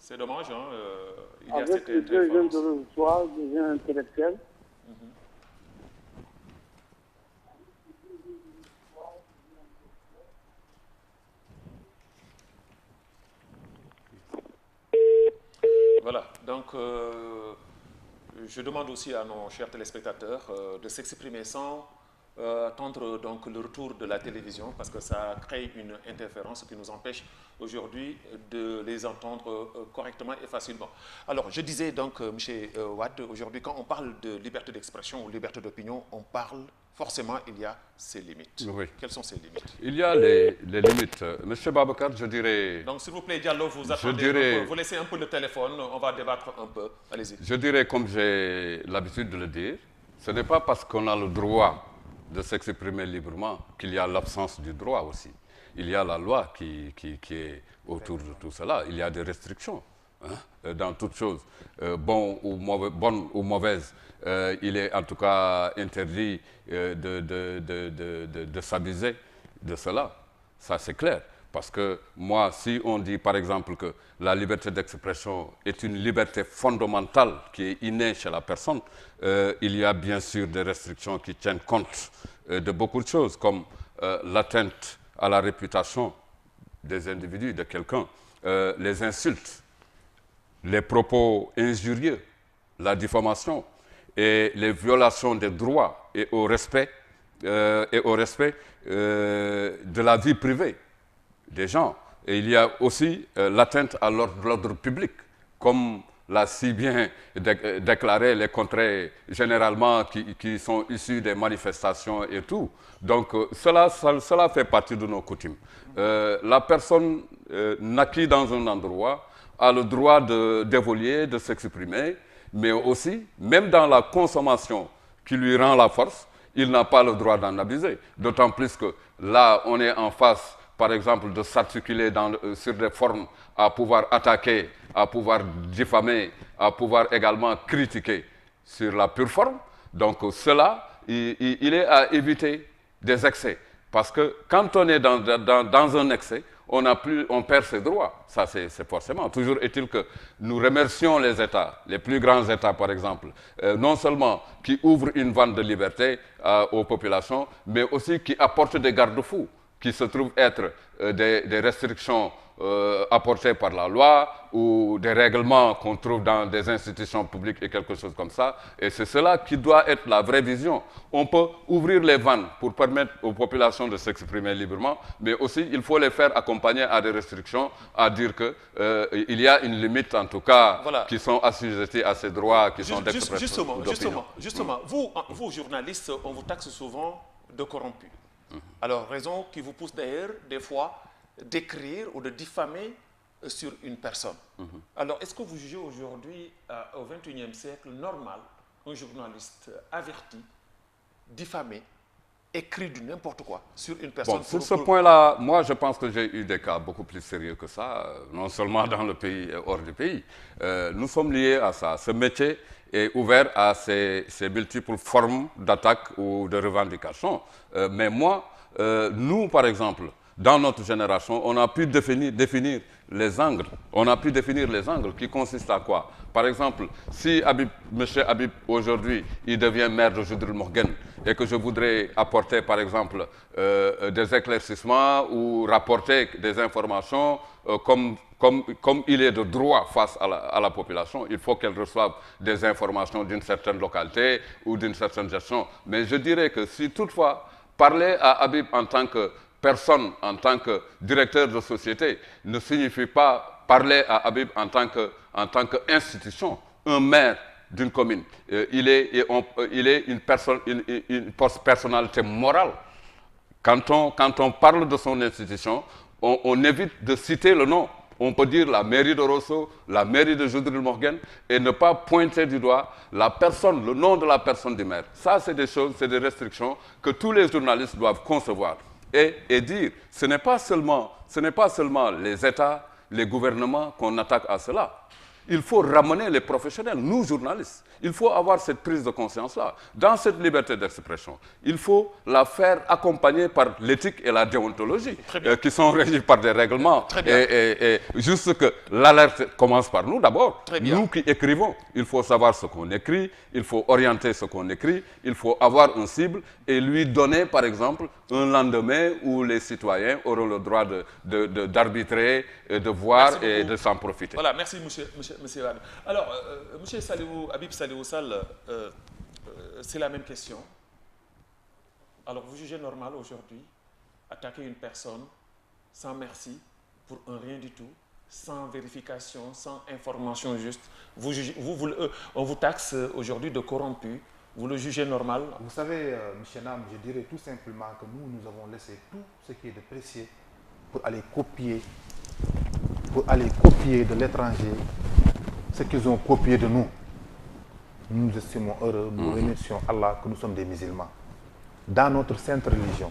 C'est dommage, hein, il y a avec cette deux jeunes interférence. de l'histoire, des jeunes intellectuels. Voilà, donc je demande aussi à nos chers téléspectateurs de s'exprimer sans attendre donc le retour de la télévision parce que ça crée une interférence qui nous empêche aujourd'hui de les entendre correctement et facilement. Alors je disais donc, M. Wade, aujourd'hui quand on parle de liberté d'expression ou liberté d'opinion, on parle forcément, il y a ses limites. Oui. Quelles sont ces limites? Il y a les limites. Monsieur Babacar, je dirais... Donc s'il vous plaît, Diallo, vous attendez un peu, vous laissez un peu le téléphone, on va débattre un peu. Allez-y. Je dirais, comme j'ai l'habitude de le dire, ce n'est pas parce qu'on a le droit de s'exprimer librement qu'il y a l'absence du droit aussi. Il y a la loi qui est autour de tout cela. Il y a des restrictions dans toute chose. Bonne ou mauvaise, il est en tout cas interdit de s'abuser de cela. Ça, c'est clair. Parce que moi, si on dit par exemple que la liberté d'expression est une liberté fondamentale qui est innée chez la personne, il y a bien sûr des restrictions qui tiennent compte de beaucoup de choses, comme l'atteinte à la réputation des individus, de quelqu'un, les insultes, les propos injurieux, la diffamation et les violations des droits et au respect de la vie privée des gens. Et il y a aussi l'atteinte à l'ordre public, comme l'a si bien déclaré les contrées généralement qui sont issues des manifestations et tout. Donc cela fait partie de nos coutumes. La personne naquit dans un endroit a le droit d'évoluer, de s'exprimer, mais aussi, même dans la consommation qui lui rend la force, il n'a pas le droit d'en abuser. D'autant plus que là, on est en face, par exemple, de s'articuler sur des formes à pouvoir attaquer, à pouvoir diffamer, à pouvoir également critiquer sur la pure forme. Donc cela, il est à éviter des excès. Parce que quand on est dans un excès, on perd ses droits. Ça, c'est forcément. Toujours est-il que nous remercions les États, les plus grands États, par exemple, non seulement qui ouvrent une vanne de liberté aux populations, mais aussi qui apportent des garde-fous, qui se trouvent être des restrictions apportées par la loi ou des règlements qu'on trouve dans des institutions publiques et quelque chose comme ça. Et c'est cela qui doit être la vraie vision. On peut ouvrir les vannes pour permettre aux populations de s'exprimer librement, mais aussi il faut les faire accompagner à des restrictions, à dire qu'il y a une limite en tout cas voilà, qui sont assujettis à ces droits qui sont d'expression. Justement, vous journalistes, on vous taxe souvent de corrompus. Alors, raison qui vous pousse d'ailleurs, des fois, d'écrire ou de diffamer sur une personne. Alors, est-ce que vous jugez aujourd'hui, au XXIe siècle, normal, un journaliste averti, diffamé, écrit du n'importe quoi sur une personne? Bon, sur ce point-là, moi, je pense que j'ai eu des cas beaucoup plus sérieux que ça, non seulement dans le pays et hors du pays. Nous sommes liés à ça. Ce métier est ouvert à ces multiples formes d'attaque ou de revendication. Mais moi, nous, par exemple, dans notre génération, on a pu définir les angles. On a pu définir les angles qui consistent à quoi? Par exemple, si M. Habib, aujourd'hui, il devient maire de Judril Morgan et que je voudrais apporter, par exemple, des éclaircissements ou rapporter des informations comme il est de droit face à la population, il faut qu'elle reçoive des informations d'une certaine localité ou d'une certaine gestion. Mais je dirais que si toutefois, parler à Habib en tant que personne, en tant que directeur de société, ne signifie pas parler à Habib en tant qu'institution, un maire d'une commune. Il est une personnalité morale. Quand on parle de son institution, on évite de citer le nom. On peut dire la mairie de Rosso, la mairie de Judril Morgan, et ne pas pointer du doigt la personne, le nom de la personne du maire. Ça, c'est des choses, c'est des restrictions que tous les journalistes doivent concevoir. Et dire, ce n'est pas seulement les États, les gouvernements qu'on attaque à cela. il faut ramener les professionnels, nous journalistes. Il faut avoir cette prise de conscience-là. Dans cette liberté d'expression, il faut la faire accompagner par l'éthique et la déontologie, qui sont régies par des règlements. Et juste que l'alerte commence par nous d'abord. Nous qui écrivons, il faut savoir ce qu'on écrit, il faut orienter ce qu'on écrit, il faut avoir une cible et lui donner, par exemple, un lendemain où les citoyens auront le droit d'arbitrer, de voir et de s'en profiter. Voilà, merci monsieur Wade. Alors, monsieur Habib Saliou Sall, c'est la même question. Alors, vous jugez normal aujourd'hui attaquer une personne sans merci, pour un rien du tout, sans vérification, sans information juste. On vous taxe aujourd'hui de corrompu. Vous le jugez normal? Vous savez, M. Nam, je dirais tout simplement que nous avons laissé tout ce qui est de précieux pour aller copier de l'étranger ce qu'ils ont copié de nous. Nous nous estimons heureux, nous remercions Allah que nous sommes des musulmans. Dans notre sainte religion,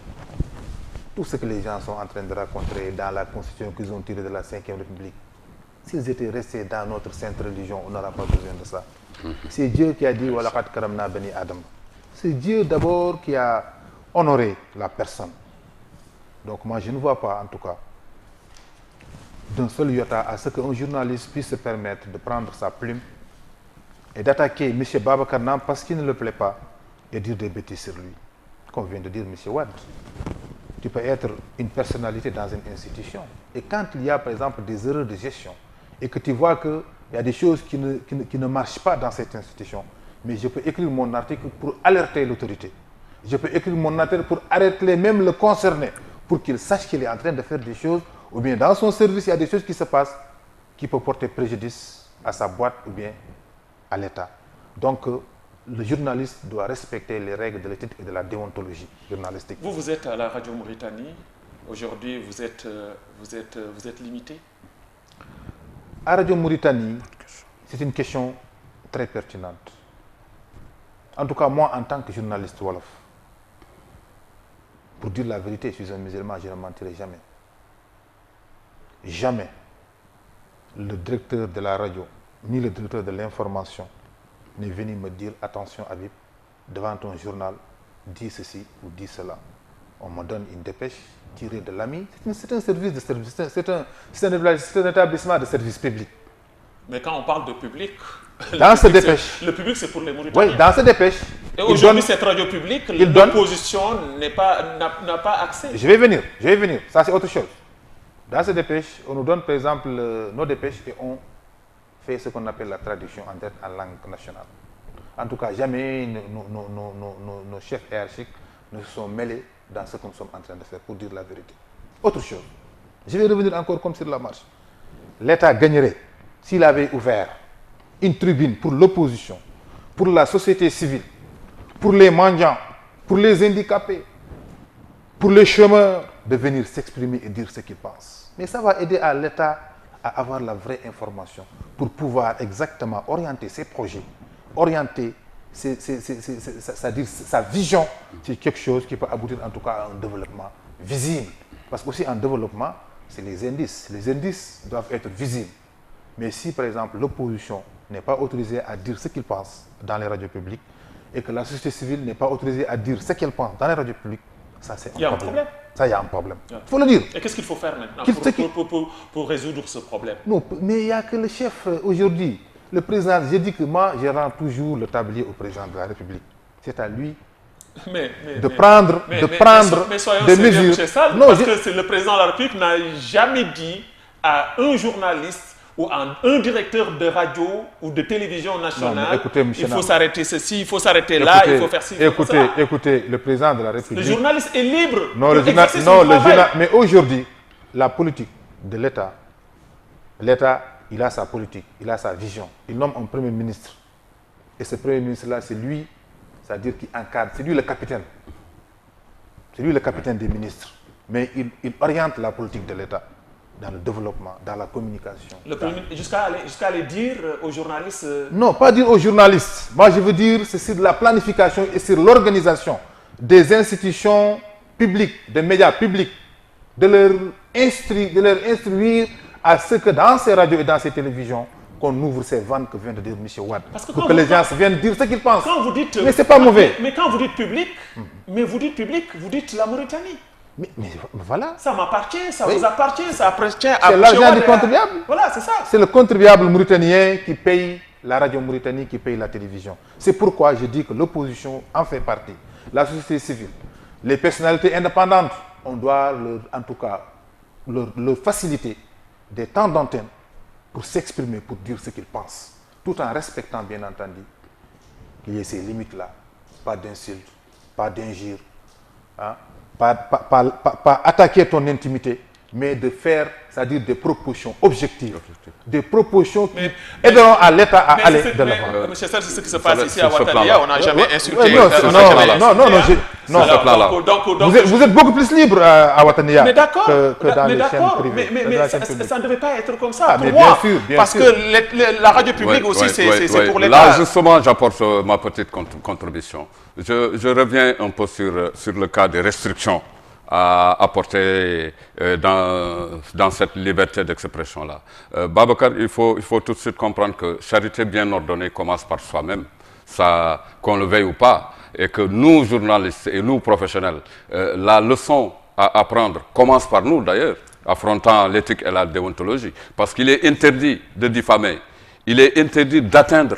tout ce que les gens sont en train de raconter dans la constitution qu'ils ont tirée de la 5e République, s'ils étaient restés dans notre sainte religion, on n'aura pas besoin de ça. C'est Dieu qui a dit « Walaqad karamna bani Adam ». C'est Dieu d'abord qui a honoré la personne. Donc moi, je ne vois pas, en tout cas, d'un seul iota à ce qu'un journaliste puisse se permettre de prendre sa plume et d'attaquer M. Babacar Nam parce qu'il ne le plaît pas et dire des bêtises sur lui. Comme vient de dire M. Wade. Tu peux être une personnalité dans une institution. Et quand il y a, par exemple, des erreurs de gestion et que tu vois qu'il y a des choses qui ne marchent pas dans cette institution, mais je peux écrire mon article pour alerter l'autorité. Je peux écrire mon article pour arrêter même le concerné, pour qu'il sache qu'il est en train de faire des choses, ou bien dans son service, il y a des choses qui se passent qui peuvent porter préjudice à sa boîte ou bien à l'État. Donc, le journaliste doit respecter les règles de l'éthique et de la déontologie journalistique. Vous êtes à la radio Mauritanie. Aujourd'hui, vous êtes limité? À Radio Mauritanie, c'est une question très pertinente. En tout cas, moi, en tant que journaliste Wolof, pour dire la vérité, je suis un musulman, je ne mentirai jamais. Jamais le directeur de la radio, ni le directeur de l'information n'est venu me dire « Attention Habib, devant ton journal, dis ceci ou dis cela ». On me donne une dépêche tirée de l'AMI. C'est un service de service, c'est un établissement de service public. Mais quand on parle de public, dans cette dépêche, le public c'est pour les Mauritaniens. Oui, dans cette dépêche. Et aujourd'hui, cette radio publique, l'opposition n'a pas accès. Je vais venir. Ça, c'est autre chose. Dans cette dépêche, on nous donne par exemple nos dépêches et on fait ce qu'on appelle la traduction en langue nationale. En tout cas, jamais nos chefs hiérarchiques ne se sont mêlés dans ce que nous sommes en train de faire, pour dire la vérité. Autre chose, je vais revenir encore comme sur la marche. L'État gagnerait s'il avait ouvert une tribune pour l'opposition, pour la société civile, pour les mendiants, pour les handicapés, pour les chômeurs, de venir s'exprimer et dire ce qu'ils pensent. Mais ça va aider à l'État à avoir la vraie information pour pouvoir exactement orienter ses projets, orienter c'est-à-dire sa vision sur quelque chose qui peut aboutir en tout cas à un développement visible. Parce qu'aussi en développement, c'est les indices. Les indices doivent être visibles. Mais si par exemple l'opposition n'est pas autorisée à dire ce qu'il pense dans les radios publiques et que la société civile n'est pas autorisée à dire ce qu'elle pense dans les radios publiques, ça c'est un problème. Ça, il y a un problème. Il faut le dire. Et qu'est-ce qu'il faut faire maintenant pour résoudre ce problème? Non, mais il n'y a que le chef aujourd'hui. Le président, j'ai dit que moi, je rends toujours le tablier au président de la République. C'est à lui de prendre des mesures. Parce que le président de la République n'a jamais dit à un journaliste ou à un directeur de radio ou de télévision nationale, il faut s'arrêter ceci, il faut s'arrêter là, il faut faire ci, Écoutez, le président de la République... Le journaliste est libre. Mais aujourd'hui, la politique de l'État, il a sa politique, il a sa vision. Il nomme un premier ministre. Et ce premier ministre-là, c'est lui, c'est-à-dire qui encadre, c'est lui le capitaine. C'est lui le capitaine des ministres. Mais il oriente la politique de l'État dans le développement, dans la communication. Jusqu'à aller dire aux journalistes... Non, pas dire aux journalistes. Moi, je veux dire, c'est sur la planification et sur l'organisation des institutions publiques, des médias publics, de leur instruire à ce que dans ces radios et dans ces télévisions, qu'on ouvre ces vannes que vient de dire M. Wade. Pour que les gens viennent dire ce qu'ils pensent. Quand vous dites, mais c'est pas mauvais. Mais quand vous dites public, vous dites la Mauritanie. Mais voilà. Ça m'appartient, ça vous appartient, ça appartient à... C'est l'argent du contribuable. Voilà, c'est ça. C'est le contribuable mauritanien qui paye la radio Mauritanie, qui paye la télévision. C'est pourquoi je dis que l'opposition en fait partie. La société civile, les personnalités indépendantes, on doit en tout cas leur faciliter des temps d'antenne pour s'exprimer, pour dire ce qu'ils pensent, tout en respectant bien entendu qu'il y ait ces limites-là. Pas d'insultes, pas d'injures, hein? Pas attaquer ton intimité, mais de faire, c'est-à-dire des propositions objectives, des propositions qui aideront à l'État à aller de l'avant. Monsieur Serge, c'est ce qui se passe ici à Ouattara, on n'a jamais insulté. Non, vous êtes beaucoup plus libre à Ouattara que dans les chaînes privées. Mais ça ne devait pas être comme ça, pour moi. Parce que la radio publique aussi, c'est pour l'État. Là, justement, j'apporte ma petite contribution. Je reviens un peu sur le cas des restrictions à apporter dans cette liberté d'expression-là. Babacar, il faut tout de suite comprendre que charité bien ordonnée commence par soi-même, ça, qu'on le veuille ou pas, et que nous, journalistes et nous, professionnels, la leçon à apprendre commence par nous, d'ailleurs, affrontant l'éthique et la déontologie, parce qu'il est interdit de diffamer, il est interdit d'atteindre,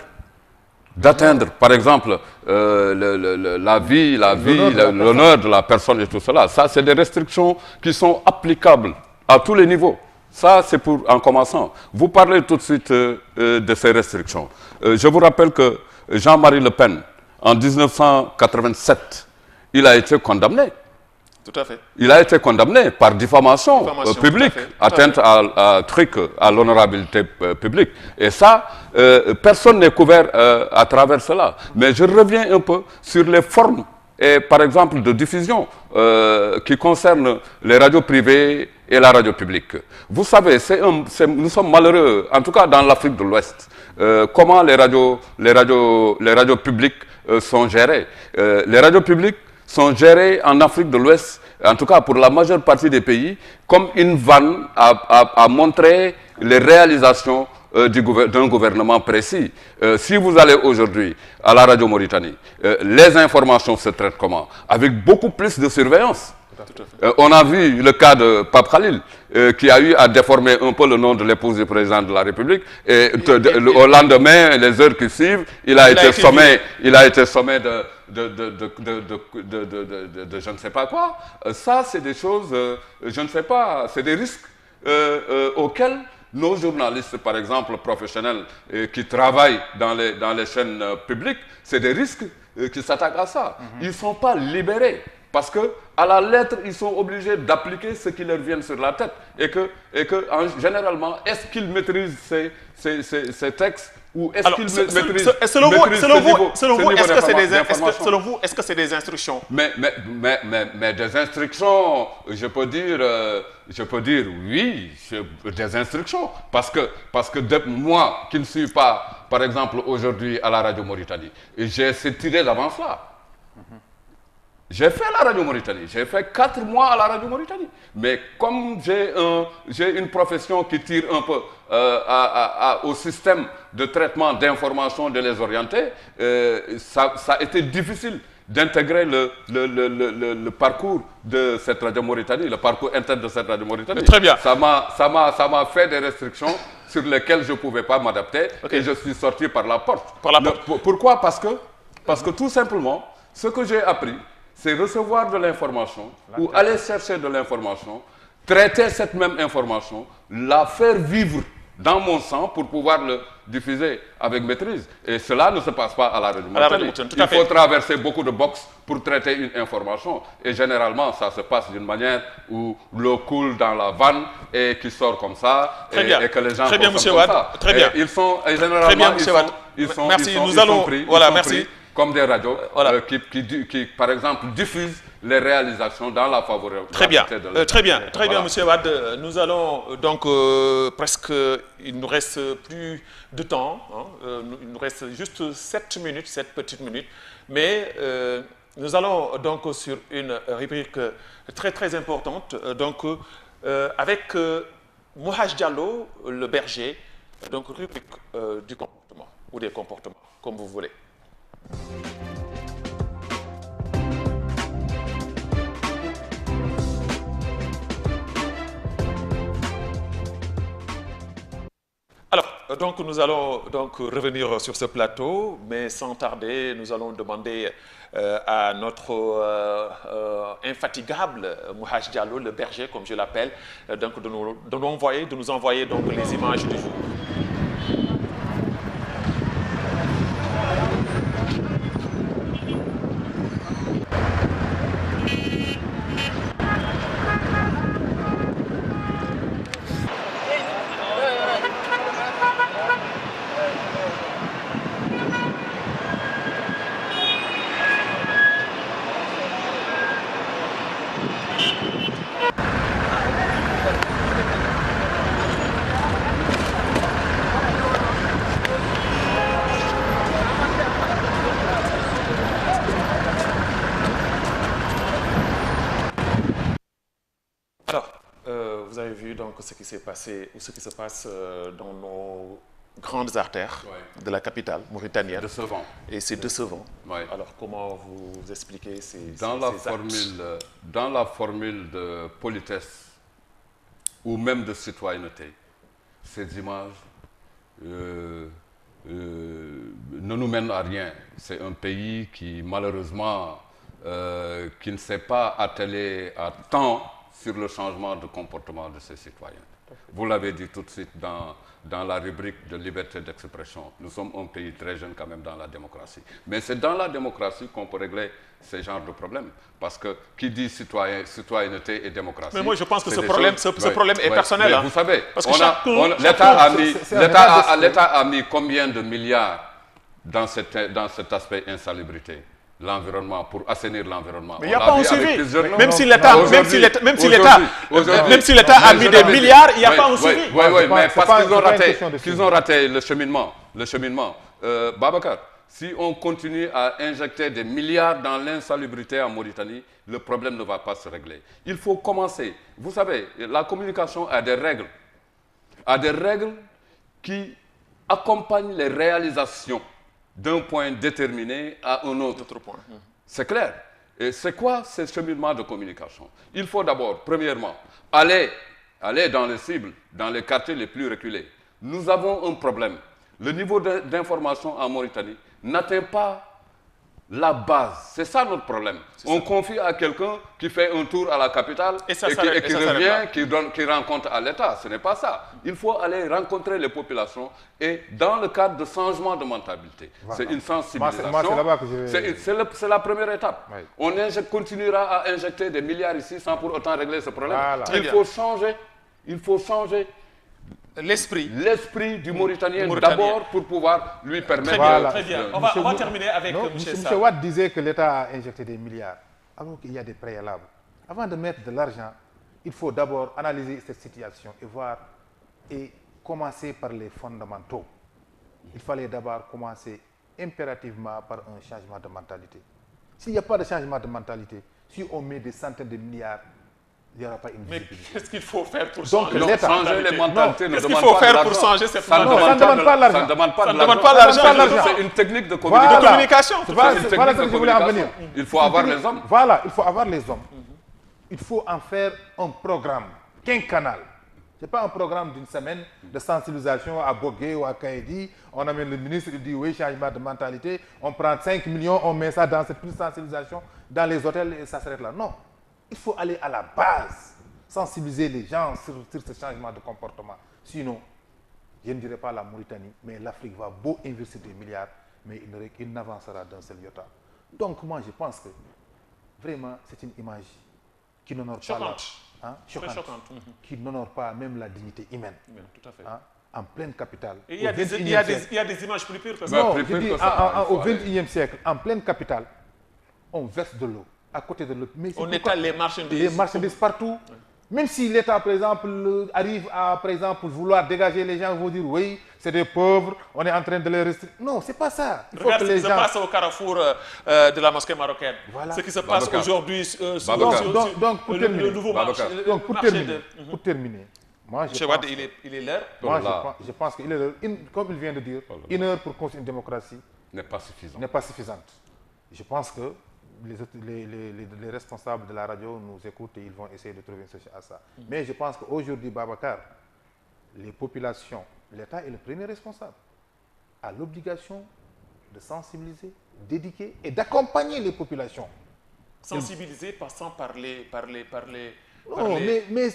par exemple, la vie, l'honneur de la personne et tout cela. Ça, c'est des restrictions qui sont applicables à tous les niveaux. Ça, c'est en commençant. Vous parlez tout de suite de ces restrictions. Je vous rappelle que Jean-Marie Le Pen, en 1987, il a été condamné. Tout à fait. Il a été condamné par diffamation publique, atteinte à l'honorabilité publique. Et ça, personne n'est couvert à travers cela. Mais je reviens un peu sur les formes, et, par exemple, de diffusion qui concernent les radios privées et la radio publique. Vous savez, nous sommes malheureux, en tout cas dans l'Afrique de l'Ouest, comment les radios publiques sont gérées. Les radios publiques sont gérés en Afrique de l'Ouest, en tout cas pour la majeure partie des pays, comme une vanne à montrer les réalisations d'un gouvernement précis. Si vous allez aujourd'hui à la radio Mauritanie, les informations se traitent comment? Avec beaucoup plus de surveillance. On a vu le cas de Pape Khalil, qui a eu à déformer un peu le nom de l'épouse du président de la République. Et au lendemain, les heures qui suivent, il a été sommé de je ne sais pas quoi. Ça, c'est des choses, je ne sais pas, c'est des risques auxquels nos journalistes, par exemple, professionnels, qui travaillent dans les chaînes publiques, c'est des risques qui s'attaquent à ça. Ils ne sont pas libérés. Parce que à la lettre, ils sont obligés d'appliquer ce qui leur vient sur la tête. Et que généralement, est-ce qu'ils maîtrisent ces textes ou est-ce qu'ils maîtrisent selon vous, est-ce que c'est des instructions? Mais des instructions, je peux dire oui, des instructions. Parce que moi, qui ne suis pas, par exemple, aujourd'hui à la radio Mauritanie, j'ai tiré d'avance là. J'ai fait la radio Mauritanie, j'ai fait 4 mois à la radio Mauritanie. Mais comme j'ai une profession qui tire un peu au système de traitement d'informations, de les orienter, ça a été difficile d'intégrer le parcours de cette radio Mauritanie, le parcours interne de cette radio Mauritanie. Très bien. Ça m'a fait des restrictions sur lesquelles je ne pouvais pas m'adapter et je suis sorti par la porte. Pourquoi? Parce que tout simplement, ce que j'ai appris, c'est recevoir de l'information ou aller chercher de l'information, traiter cette même information, la faire vivre dans mon sang pour pouvoir le diffuser avec maîtrise. Et cela ne se passe pas à la radio Mauritanie. Il faut traverser beaucoup de boxes pour traiter une information. Et généralement, ça se passe d'une manière où l'eau coule dans la vanne et qui sort comme ça. Et que les gens très bien, comme ça. Très bien. Ils sont, généralement, ils sont pris comme des radios qui, par exemple, diffusent les réalisations dans la favorabilité de Très bien, Monsieur Wade. Nous allons donc presque, il nous reste plus de temps, hein, il nous reste juste 7 petites minutes, mais nous allons donc sur une rubrique très très importante, donc avec Mouhaj Diallo, le berger, Donc, rubrique du comportement, ou des comportements, comme vous voulez. Alors, donc nous allons donc revenir sur ce plateau, mais sans tarder, nous allons demander à notre infatigable Mouhaj Diallo, le berger, comme je l'appelle, donc de nous envoyer donc les images du jour. Vous avez vu donc ce qui s'est passé ou ce qui se passe dans nos grandes artères de la capitale mauritanienne. Décevant. Et c'est décevant. Ouais. Alors comment vous expliquez ces actes? Dans la formule de politesse ou même de citoyenneté, ces images ne nous mènent à rien. C'est un pays qui malheureusement qui ne s'est pas attelé à temps sur le changement de comportement de ses citoyens. Vous l'avez dit tout de suite dans la rubrique de liberté d'expression. Nous sommes un pays très jeune quand même dans la démocratie. Mais c'est dans la démocratie qu'on peut régler ces genres de problèmes. Parce que qui dit citoyenneté et démocratie... Mais moi je pense que ce problème est personnel. Mais hein. Vous savez, parce que l'État a mis combien de milliards dans cet aspect insalubrité? L'environnement, pour assainir l'environnement. Mais il n'y a pas un suivi. Même si l'État a mis des milliards, il n'y a pas un suivi. Oui, mais parce qu'ils ont raté le cheminement. Babacar, si on continue à injecter des milliards dans l'insalubrité en Mauritanie, le problème ne va pas se régler. Il faut commencer. Vous savez, la communication a des règles. Qui accompagnent les réalisations d'un point déterminé à un autre point. C'est clair. Et c'est quoi ce cheminement de communication? Il faut d'abord, premièrement, aller dans les cibles, dans les quartiers les plus reculés. Nous avons un problème. Le niveau d'information en Mauritanie n'atteint pas la base. C'est ça notre problème. On confie à quelqu'un qui fait un tour à la capitale et qui revient, qui rencontre à l'État. Ce n'est pas ça. Il faut aller rencontrer les populations et dans le cadre de changement de mentalité. Voilà. C'est une sensibilisation. Moi, c'est là-bas que je vais... C'est la première étape. Oui. On continuera à injecter des milliards ici sans pour autant régler ce problème. Voilà. Il faut changer l'esprit du Mauritanien d'abord pour pouvoir lui permettre... Très bien. On va terminer avec M. Watt disait que l'État a injecté des milliards, alors qu'il y a des préalables. Avant de mettre de l'argent, il faut d'abord analyser cette situation et voir et commencer par les fondamentaux. Il fallait d'abord commencer impérativement par un changement de mentalité. S'il n'y a pas de changement de mentalité, si on met des centaines de milliards, il n'y aura pas une visibilité. Mais qu'est-ce qu'il faut faire pour changer les mentalités? Qu'est-ce qu'il faut faire pour changer cette mentalité? Ça ne demande pas l'argent. Ça ne demande pas l'argent. C'est une technique de communication. Voilà ce que je voulais en venir. Il faut avoir les hommes. Voilà, il faut avoir les hommes. Il faut en faire un programme quinquennal. Ce n'est pas un programme d'une semaine de sensibilisation à Bogué ou à Kaïdi. On amène le ministre, il dit oui, changement de mentalité. On prend 5 millions, on met ça dans cette sensibilisation dans les hôtels et ça s'arrête là. Non. Il faut aller à la base, sensibiliser les gens sur ce changement de comportement. Sinon, je ne dirais pas la Mauritanie, mais l'Afrique va beau investir des milliards, mais il n'avancera d'un seul iota. Donc moi, je pense que vraiment, c'est une image qui n'honore pas choquante, qui n'honore pas même la dignité humaine. Tout à fait. En pleine capitale. Et il y a des images plus pires que ça. Non, je dis, au XXIe siècle, en pleine capitale, on verse de l'eau. À côté de l'autre. On étale les marchandises partout. Oui. Même si l'État, par exemple, arrive à, par exemple, vouloir dégager les gens, vont dire oui, c'est des pauvres, on est en train de les restreindre. Non, c'est pas ça. Regarde ce qui se passe au carrefour de la mosquée marocaine. Voilà. Ce qui se passe aujourd'hui sur donc, pour terminer, le nouveau marché. Pour terminer, Moi, M. Wade, il est l'heure. Moi, je pense qu'il est l'heure, comme il vient de dire, 1 heure pour construire une démocratie n'est pas suffisant. n'est pas suffisante. Je pense que les responsables de la radio nous écoutent et ils vont essayer de trouver une solution à ça. Mais je pense qu'aujourd'hui, Babacar, les populations, l'État est le premier responsable, a l'obligation de sensibiliser, d'éduquer et d'accompagner les populations. Sensibiliser, passant par les Non, mais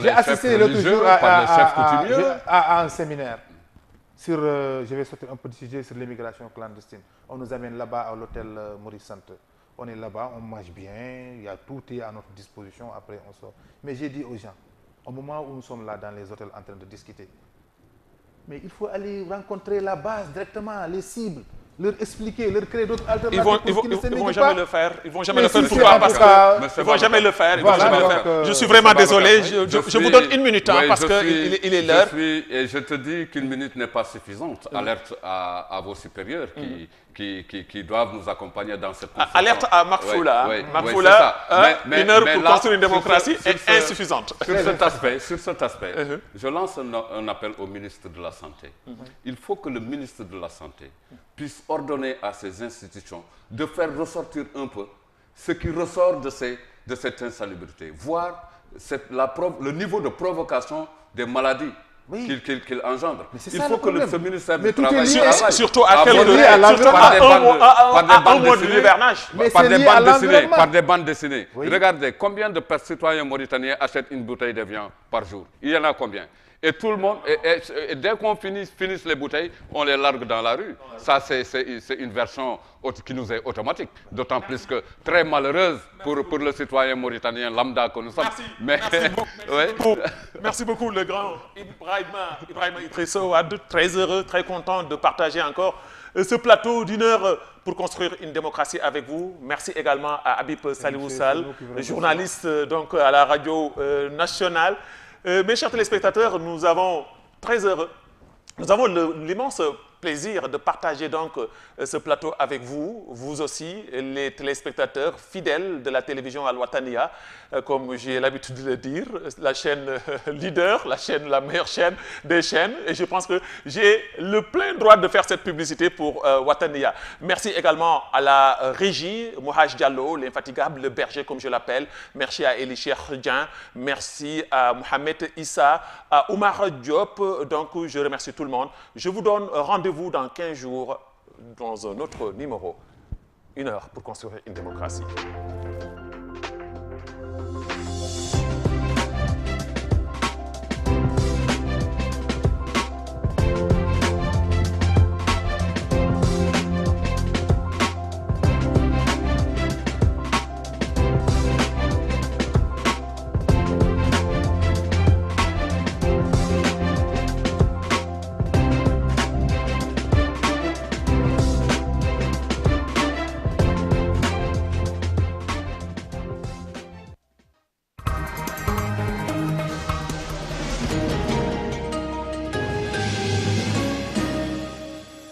j'ai assisté l'autre jour à un séminaire sur, je vais sortir un petit sujet sur l'immigration clandestine. On nous amène là-bas à l'hôtel Maurice Sante. On est là-bas, on mange bien, il y a tout est à notre disposition, après on sort. Mais j'ai dit aux gens, au moment où nous sommes là dans les hôtels en train de discuter, mais il faut aller rencontrer la base directement, les cibles, leur expliquer, leur créer d'autres alternatives. Ils vont jamais le faire. Ils vont jamais le faire. Pourquoi? Parce que ils vont jamais le faire. Je suis vraiment désolé. Je vous donne 1 minute parce qu'il est l'heure. Et je te dis qu'1 minute n'est pas suffisante. Alerte à vos supérieurs qui doivent nous accompagner dans cette construction. Alerte à Marfoula. Marfoula, 1 heure pour construire une démocratie est insuffisante. Sur cet aspect, je lance un appel au ministre de la Santé. Il faut que le ministre de la Santé puisse ordonner à ces institutions de faire ressortir un peu ce qui ressort de cette insalubrité, voir le niveau de provocation des maladies qu'il engendre. Il faut que ce ministère du Travail surtout à un mois de l'hivernage, par des bandes dessinées. Regardez combien de citoyens mauritaniens achètent une bouteille de viande par jour. Il y en a combien? Et tout le monde, et dès qu'on finisse les bouteilles, on les largue dans la rue. Ça, c'est une version qui nous est automatique. D'autant plus que très malheureuse pour le citoyen mauritanien lambda que nous sommes. Merci beaucoup, le grand Ibrahima Idrissa Wade. Très heureux, très content de partager encore ce plateau d'1 heure pour construire une démocratie avec vous. Merci également à Habib Salihou Sall, journaliste donc, à la radio nationale. Mes chers téléspectateurs, nous avons l'immense plaisir de partager donc ce plateau avec vous, vous aussi, les téléspectateurs fidèles de la télévision Al-Wataniya, comme j'ai l'habitude de le dire, la chaîne leader, la meilleure chaîne des chaînes, et je pense que j'ai le plein droit de faire cette publicité pour Wataniya. Merci également à la régie, Mouhaj Diallo, l'infatigable, le berger comme je l'appelle, merci à Eli Cheikh, merci à Mohamed Issa, à Oumar Diop, donc je remercie tout le monde. Je vous donne rendez-vous dans 15 jours dans un autre numéro. 1 heure pour construire une démocratie.